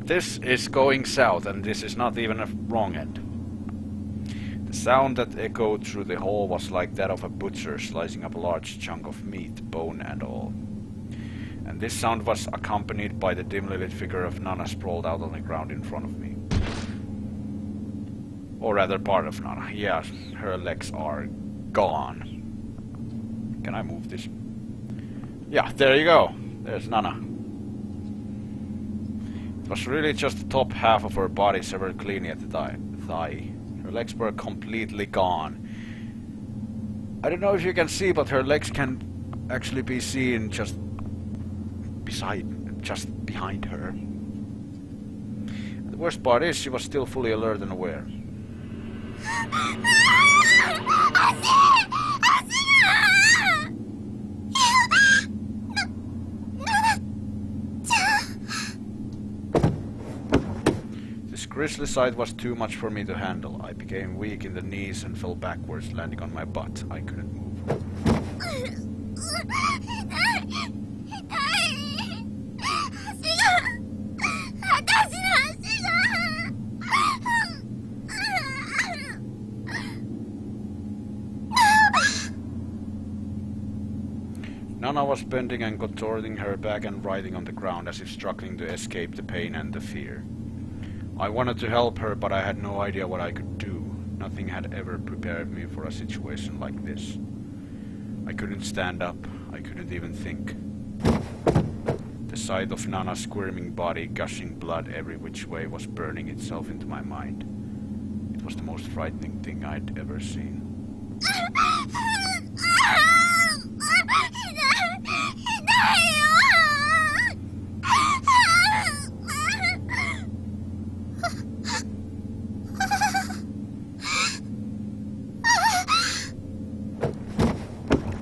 this is going south, and this is not even a wrong end. The sound that echoed through the hall was like that of a butcher slicing up a large chunk of meat, bone and all. And this sound was accompanied by the dimly lit figure of Nana sprawled out on the ground in front of me. Or rather, part of Nana. Yeah, her legs are gone. Can I move this? Yeah, there you go. There's Nana. It was really just the top half of her body severed cleanly at the thigh. Her legs were completely gone. I don't know if you can see, but her legs can actually be seen just behind her. The worst part is she was still fully alert and aware. This grisly sight was too much for me to handle. I became weak in the knees and fell backwards, landing on my butt. I couldn't move. Nana was bending and contorting her back and writhing on the ground as if struggling to escape the pain and the fear. I wanted to help her, but I had no idea what I could do. Nothing had ever prepared me for a situation like this. I couldn't stand up. I couldn't even think. The sight of Nana's squirming body, gushing blood every which way, was burning itself into my mind. It was the most frightening thing I'd ever seen.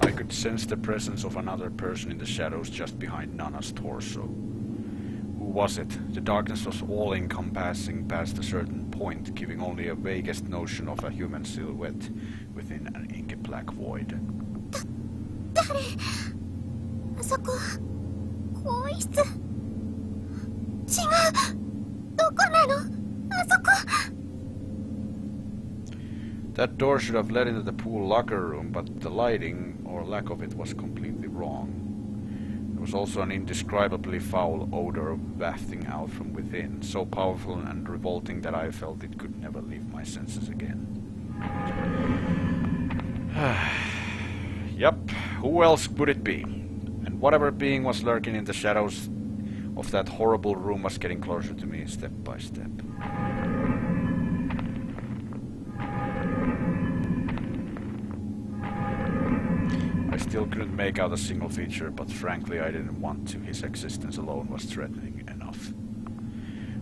I could sense the presence of another person in the shadows just behind Nana's torso. Who was it? The darkness was all-encompassing past a certain point, giving only a vaguest notion of a human silhouette within an inky black void. 誰？あそこ、更衣室。違う。どこなの？あそこ。 That door should have led into the pool locker room, but the lighting, or lack of it, was completely wrong. There was also an indescribably foul odor wafting out from within, so powerful and revolting that I felt it could never leave my senses again. Yup, who else would it be? And whatever being was lurking in the shadows of that horrible room was getting closer to me step by step. I still couldn't make out a single feature, but frankly I didn't want to. His existence alone was threatening enough.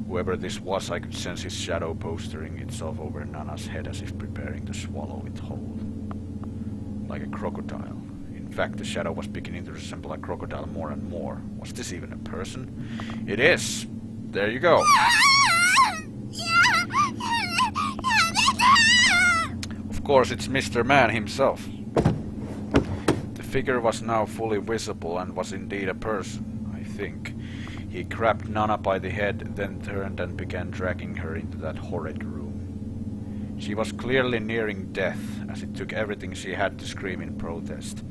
Whoever this was, I could sense his shadow postering itself over Nana's head as if preparing to swallow it whole. Like a crocodile. In fact, the shadow was beginning to resemble a crocodile more and more. Was this even a person? It is! There you go! Of course, it's Mr. Man himself. The figure was now fully visible and was indeed a person, I think. He grabbed Nana by the head, then turned and began dragging her into that horrid room. She was clearly nearing death, as it took everything she had to scream in protest.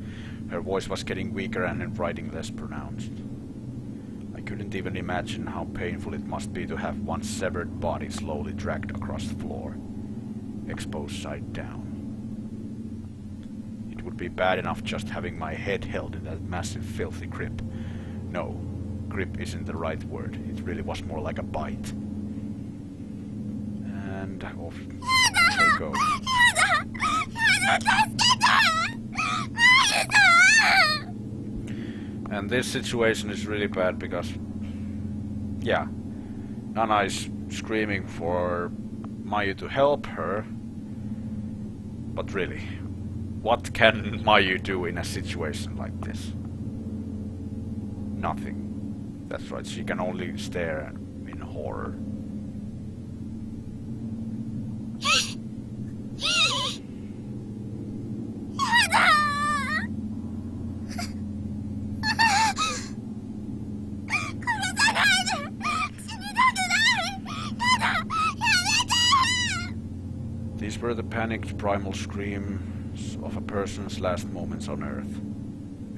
Her voice was getting weaker and her writing less pronounced. I couldn't even imagine how painful it must be to have one's severed body slowly dragged across the floor, exposed side down. It would be bad enough just having my head held in that massive filthy grip. No, grip isn't the right word. It really was more like a bite. And off she goes. And this situation is really bad because, yeah, Nana is screaming for Mayu to help her, but really, what can Mayu do in a situation like this? Nothing. That's right, she can only stare in horror. These were the panicked primal screams of a person's last moments on Earth.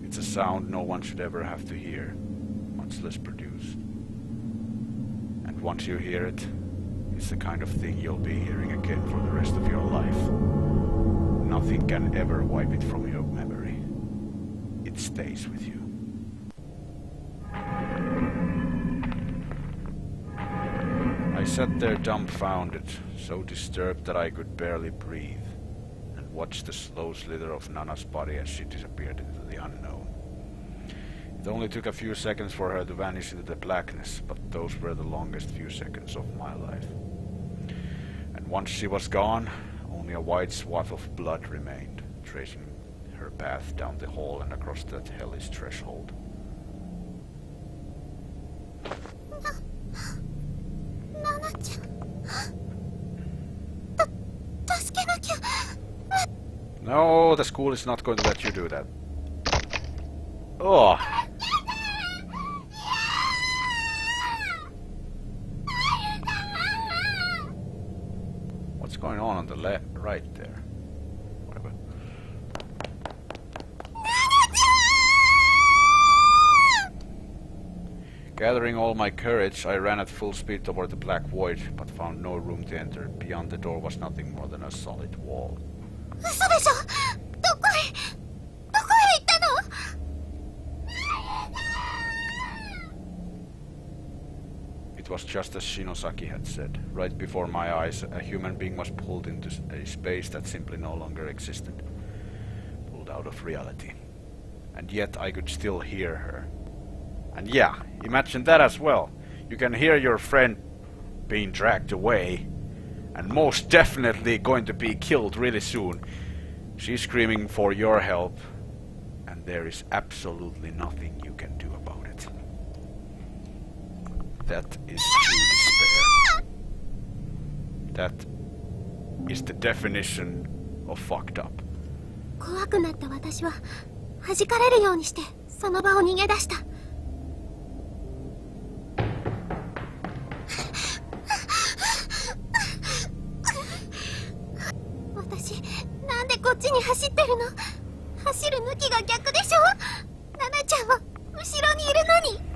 It's a sound no one should ever have to hear, much less produce. And once you hear it, it's the kind of thing you'll be hearing again for the rest of your life. Nothing can ever wipe it from your memory. It stays with you. I sat there dumbfounded, so disturbed that I could barely breathe, and watched the slow slither of Nana's body as she disappeared into the unknown. It only took a few seconds for her to vanish into the blackness, but those were the longest few seconds of my life. And once she was gone, only a wide swath of blood remained, tracing her path down the hall and across that hellish threshold. No, the school is not going to let you do that. Oh. What's going on the right there? Whatever. Gathering all my courage, I ran at full speed toward the black void, but found no room to enter. Beyond the door was nothing more than a solid wall. 嘘でしょ。どこへ行ったの。It was just as Shinosaki had said. Right before my eyes, a human being was pulled into a space that simply no longer existed. Pulled out of reality. And yet I could still hear her. And yeah, imagine that as well. You can hear your friend being dragged away, and most definitely going to be killed really soon. She's screaming for your help, and there is absolutely nothing you can do about it. That is true despair. That is the definition of fucked up. 怖くなった私は弾かれるようにしてその場を逃げ出した。私なんでこっちに走ってるの。走る向きが逆でしょ。ナナちゃんは後ろにいるのに。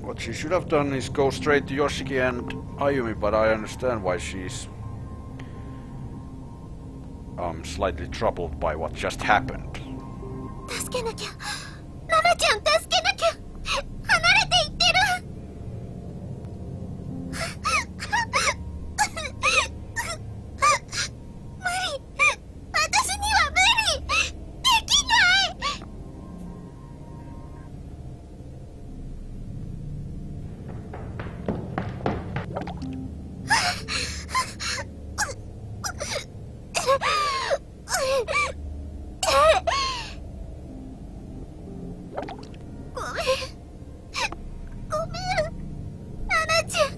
What she should have done is go straight to Yoshiki and Ayumi, but I understand why she's slightly troubled by what just happened. 助けなきゃ。ナナちゃん助けなきゃ。離れていってる。無理。私には無理。できない。ごめん。ごめん。ナナちゃん。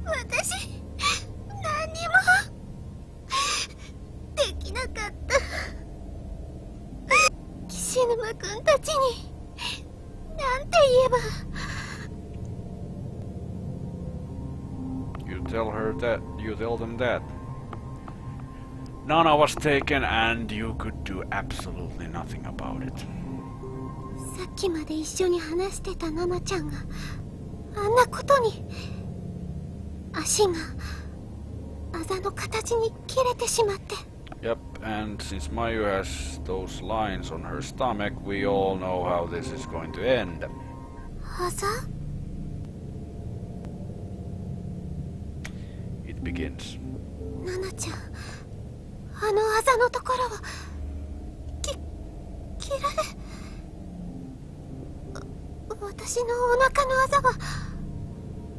私、何にもできなかった。岸沼くんたちになんて言えば。You tell them that. Nana was taken and you could do absolutely nothing about it. さっきまで一緒に話してたナナちゃんがあんなことに。足があざの形に切れてしまって。 Yep, and since Mayu has those lines on her stomach, we all know how this is going to end. あざ？ It begins. ナナちゃん、あのあざのところは切られ。私のお腹のあざは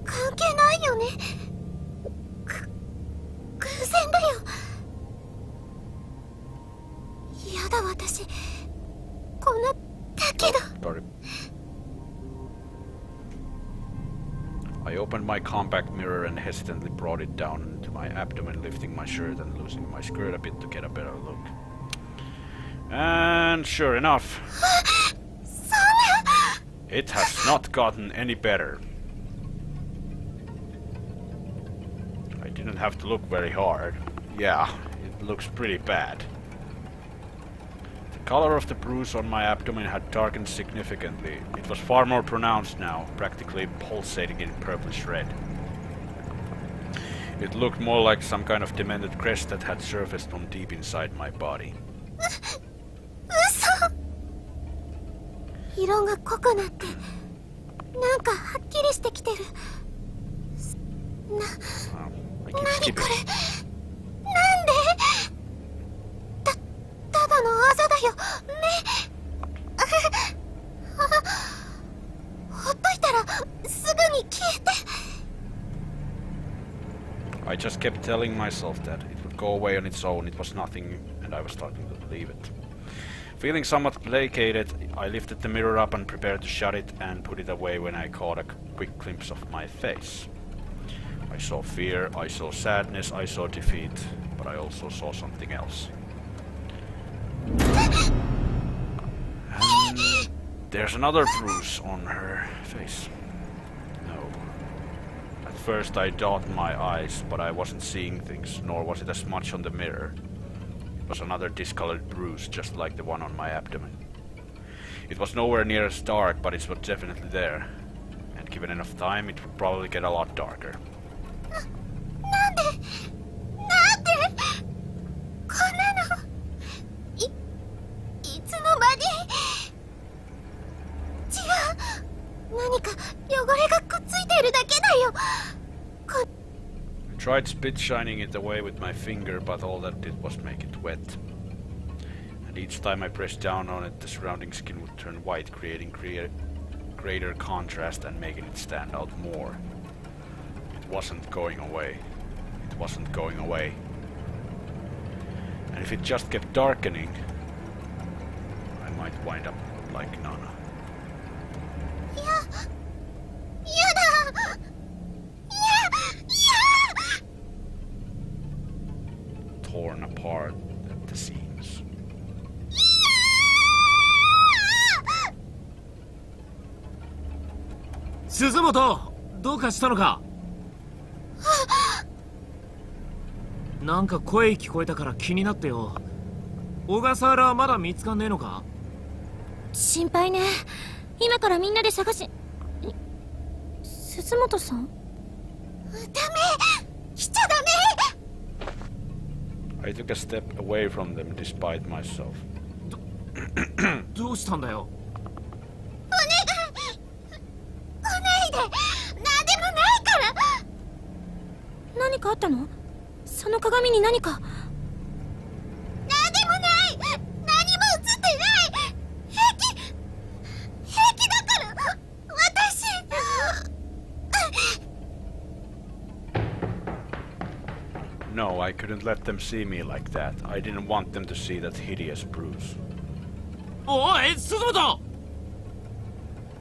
関係ないよね。偶然だよ。やだ、私こんなだけど。 Sorry. I opened my compact mirror and hesitantly brought it down into my abdomen, lifting my shirt and loosening my skirt a bit to get a better look. And sure enough, it has not gotten any better. I didn't have to look very hard. Yeah, it looks pretty bad. The color of the bruise on my abdomen had darkened significantly. It was far more pronounced now, practically pulsating in purplish red. It looked more like some kind of demented crest that had surfaced from deep inside my body. 色が濃くなってなんかはっきりしてきてる。I keep 何 skipping. これ。なんで。ただのあざだよね。ほっといたらすぐに消えて。 I just kept telling myself that it would go away on its own, it was nothing, and I was starting to believe it. Feeling somewhat placated, I lifted the mirror up and prepared to shut it and put it away when I caught a quick glimpse of my face. I saw fear, I saw sadness, I saw defeat, but I also saw something else. And there's another bruise on her face. No. At first I dotted my eyes, but I wasn't seeing things, nor was it as much on the mirror. It was another discolored bruise, just like the one on my abdomen. It was nowhere near as dark, but it was definitely there. And given enough time, it would probably get a lot darker. なんでこんなのいつの間に。違う、何か汚れがくっついているだけだよ。 I tried spit shining it away with my finger, but all that did was make it wet. And each time I pressed down on it, the surrounding skin would turn white, creating greater contrast and making it stand out more. It wasn't going away. It wasn't going away. And if it just kept darkening, I might wind up like Nana. やだ。Torn apart at the seams. 鈴本、どうかしたのか。なんか声聞こえたから気になってよ。小笠原はまだ見つかんねえのか。心配ね。今からみんなで探し。鈴本さん？ダメ、しちゃダメ。 I took a step away from them despite myself. どうしたんだよ。お願い。来ないで。なんでもないから。何かあったの？その鏡に何か。なんでもない。何も映ってない。平気だから。私。No, I couldn't let them see me like that. I didn't want them to see that hideous bruise. おい、鈴本。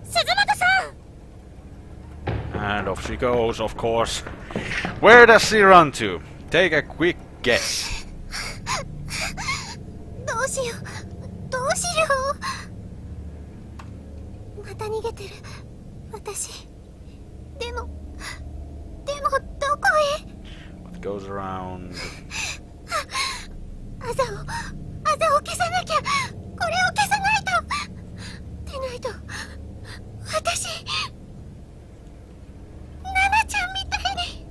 鈴本さん。 And off she goes, of course. Where does she run to? Take a quick guess. どうしよう。どうしよう。また逃げてる。私。でもどこへ。 What goes around あざを消さなきゃ。これを消さないと。でないと私ナナちゃんみたいに。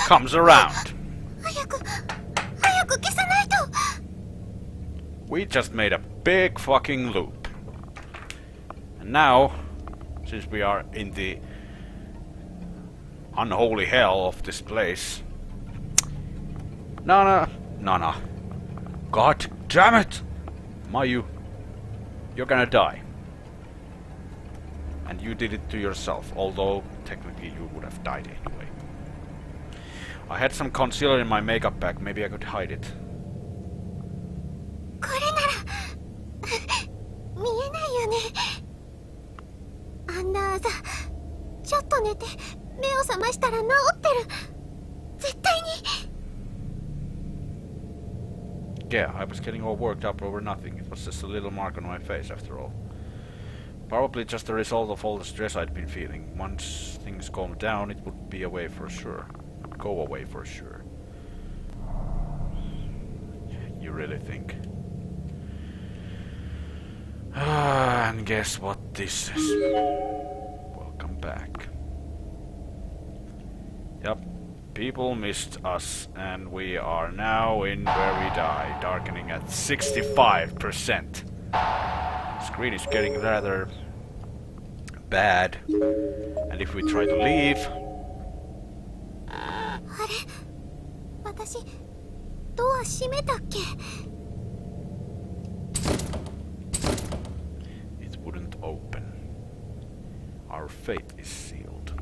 Comes around. 早く消さないと。 We just made a big fucking loop. And now, since we are in the unholy hell of this place... Nana. God damn it! Mayu, you're gonna die. And you did it to yourself, although technically you would have died anyway. I had some concealer in my makeup bag, maybe I could hide it. これなら見えないよね。あんなあざちょっと寝て目を覚ましたら治ってる。絶対に。 Yeah, I was getting all worked up over nothing. It was just a little mark on my face after all. Probably just a result of all the stress I'd been feeling. Once things calmed down, it would be away for sure. Go away for sure. You really think? And guess what this is? Welcome back. Yep, people missed us, and we are now in where we die, darkening at 65%. Screen is getting rather bad, and if we try to leave... あれ私ドア閉めたっけ。 It wouldn't open. Our fate is sealed.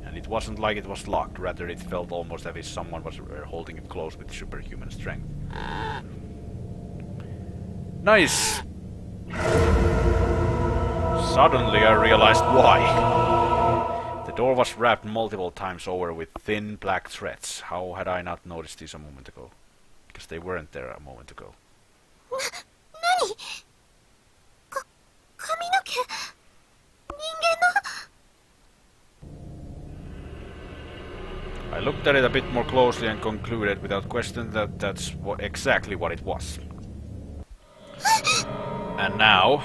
And it wasn't like it was locked, rather it felt almost as if someone was holding it close with superhuman strength. Nice! Suddenly I realized why. The door was wrapped multiple times over with thin black threads. How had I not noticed this a moment ago? Because they weren't there a moment ago. 何？髪の毛？人間の？ I looked at it a bit more closely and concluded without question that that's exactly what it was. And now,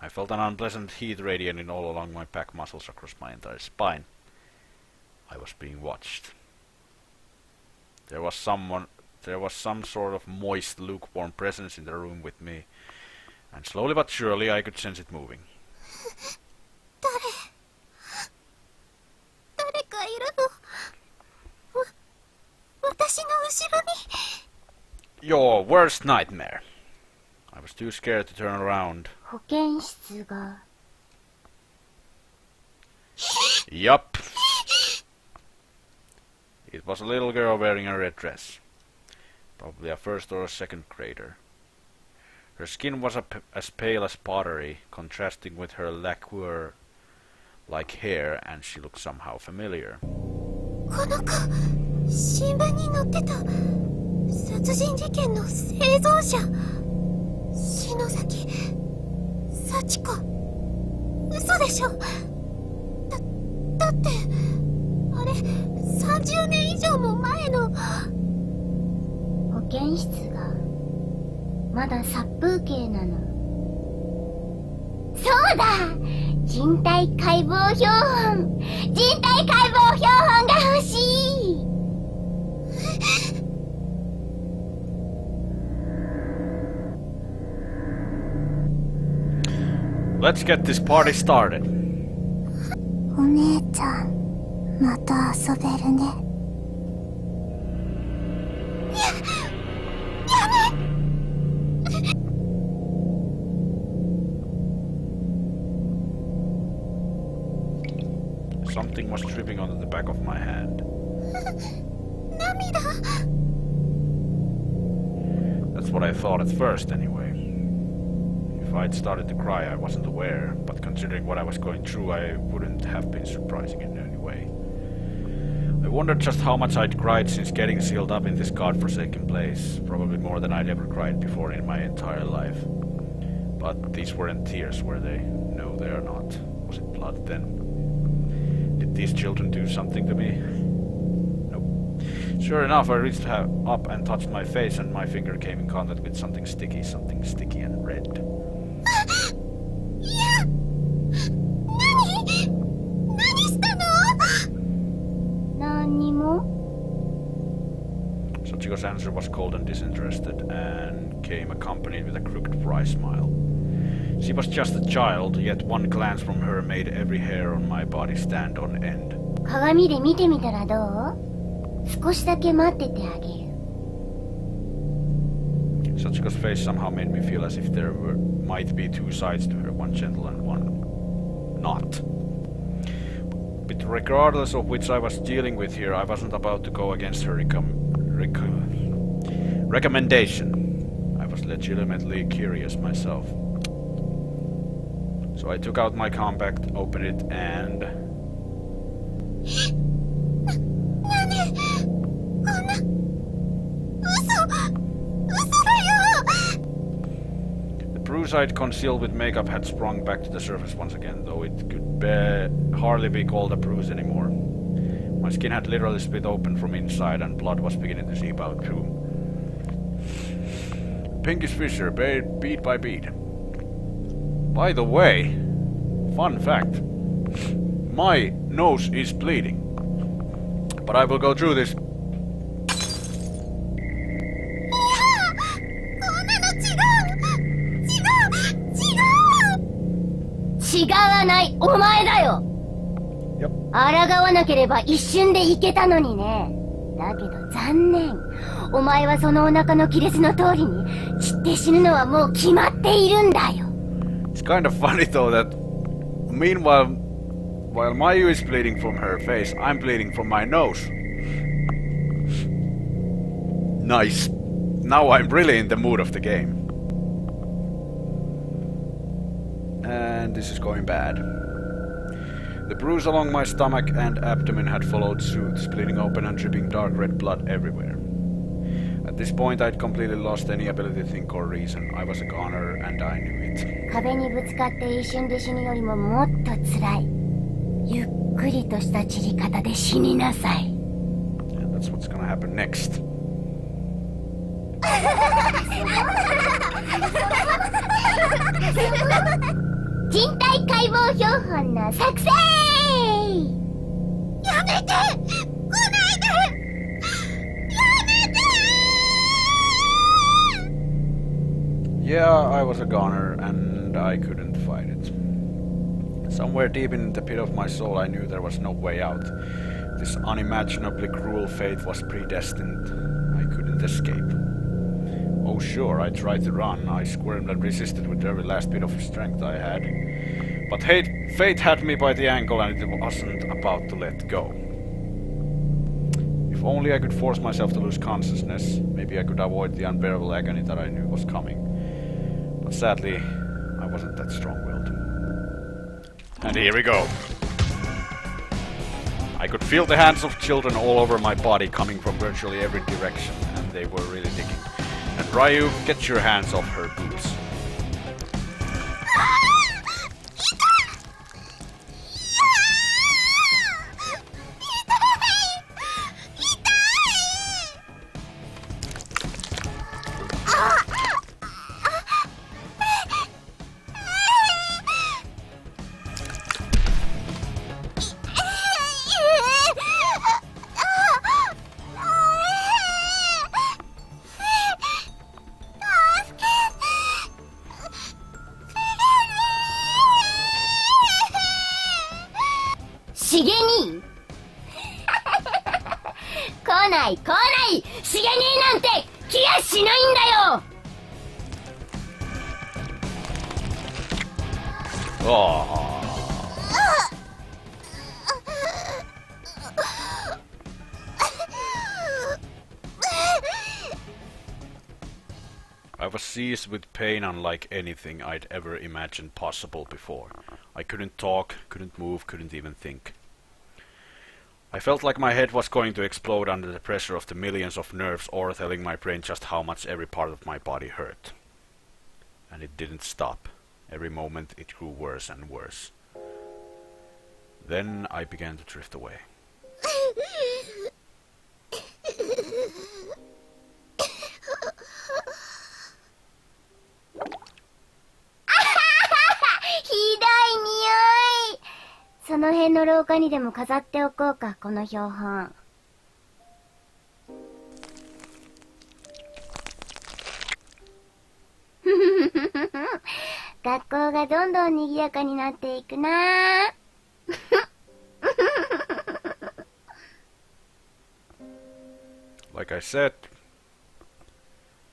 I felt an unpleasant heat radiating all along my back muscles across my entire spine. I was being watched. There was some sort of moist, lukewarm presence in the room with me, and slowly but surely I could sense it moving. 誰かいるの？私の後ろに。 Your worst nightmare. I was too scared to turn around. 保健室が。 Yup. It was a little girl wearing a red dress. Probably a first or a second grader. Her skin was as pale as pottery, contrasting with her lacquer-like hair, and she looked somehow familiar. この子、新聞に載ってた殺人事件の生存者。篠崎幸子。嘘でしょ。だってあれ30年以上も前の。保健室がまだ殺風景なの。そうだ、人体解剖標本が欲しい。Let's get this party started. お姉ちゃん、また遊べるね。Something was dripping onto the back of my hand. 涙。 That's what I thought at first, anyway. If I'd started to cry, I wasn't aware, but considering what I was going through, I wouldn't have been surprising in any way. I wondered just how much I'd cried since getting sealed up in this godforsaken place, probably more than I'd ever cried before in my entire life. But these weren't tears, were they? No, they are not. Was it blood then? Did these children do something to me? Sure enough, I reached up and touched my face, and my finger came in contact with something sticky and red. いや、何したの？何にも。 Sachiko's answer was cold and disinterested, and came accompanied with a crooked wry smile. She was just a child, yet one glance from her made every hair on my body stand on end. 鏡で見てみたらどう？少しだけ待っててあげる。 Sachiko's face somehow made me feel as if there might be two sides to her, one gentle and one not. But regardless of which I was dealing with here, I wasn't about to go against her recommendation. I was legitimately curious myself. So I took out my compact, opened it, and... The bruise I'd concealed with makeup had sprung back to the surface once again, though it could hardly be called a bruise anymore. My skin had literally split open from inside, and blood was beginning to seep out through. Pinkish fissure, bead by bead. By the way, fun fact, my nose is bleeding. But I will go through this. 違わない、お前だよ。抗わなければ一瞬でいけたのにね。だけど残念。お前はそのお腹の亀裂の通りに散って死ぬのはもう決まっているんだよ。 It's kind of funny though that meanwhile, while Mayu is bleeding from her face, I'm bleeding from my nose. Nice. Now I'm really in the mood of the game. And this is going bad. The bruise along my stomach and abdomen had followed suit, splitting open and dripping dark red blood everywhere. At this point, I'd completely lost any ability to think or reason. I was a goner, and I knew it. 壁にぶつかって一瞬で死ぬよりももっと辛い。ゆっくりとした散り方で死になさい。And that's what's gonna happen next. 人体解剖標本の作成。やめて！来ないで！やめて！ Yeah, I was a goner, and I couldn't fight it. Somewhere deep in the pit of my soul, I knew there was no way out. This unimaginably cruel fate was predestined. I couldn't escape. Oh sure, I tried to run. I squirmed and resisted with every last bit of strength I had. But fate had me by the ankle, and it wasn't about to let go. If only I could force myself to lose consciousness, maybe I could avoid the unbearable agony that I knew was coming. But sadly, I wasn't that strong-willed. And here we go. I could feel the hands of children all over my body coming from virtually every direction, and they were really digging. And Ryu, get your hands off her boobs. I was seized with pain unlike anything I'd ever imagined possible before. I couldn't talk, couldn't move, couldn't even think. I felt like my head was going to explode under the pressure of the millions of nerves or telling my brain just how much every part of my body hurt. And it didn't stop. Every moment it grew worse and worse. Then I began to drift away. その辺の廊下にでも飾っておこうか、この標本。学校がどんどん賑やかになっていくな。Like I said,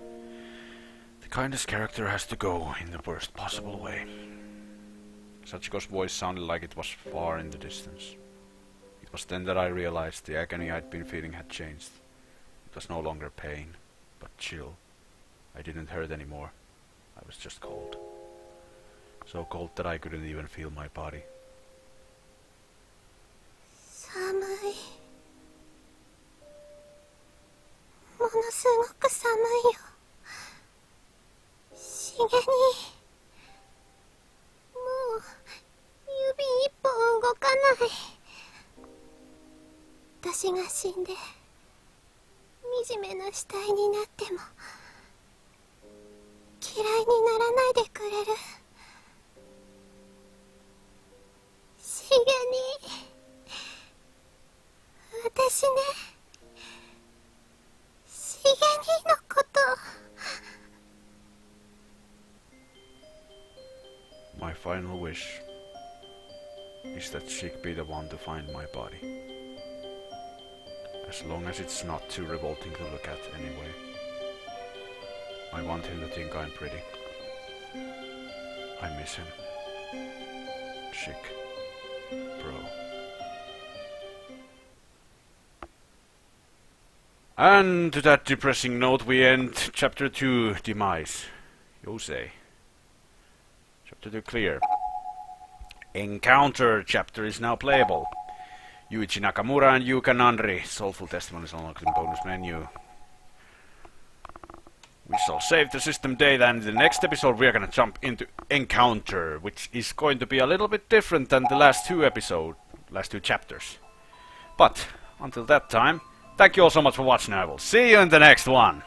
the kindest character has to go in the worst possible way. Sachiko's voice sounded like it was far in the distance. It was then that I realized the agony I'd been feeling had changed. It was no longer pain, but chill. I didn't hurt anymore. I was just cold. So cold that I couldn't even feel my body. 寒い。ものすごく寒いよ。しげに。もう、指一本動かない。私が死んで、惨めな死体になっても、嫌いにならないでくれる。しげに。私ね、しげにのこと。My final wish is that she'd be the one to find my body. As long as it's not too revolting to look at anyway. I want him to think I'm pretty. I miss him. Chic. Bro. And to that depressing note we end Chapter 2, Demise. Yosei. Chapter 2 clear. Encounter chapter is now playable. Yuichi Nakamura and Yuka Nandri. Soulful testimonies unlocked in bonus menu. We shall save the system data, and in the next episode we are gonna jump into Encounter, which is going to be a little bit different than the last two chapters. But, until that time, thank you all so much for watching, I will see you in the next one!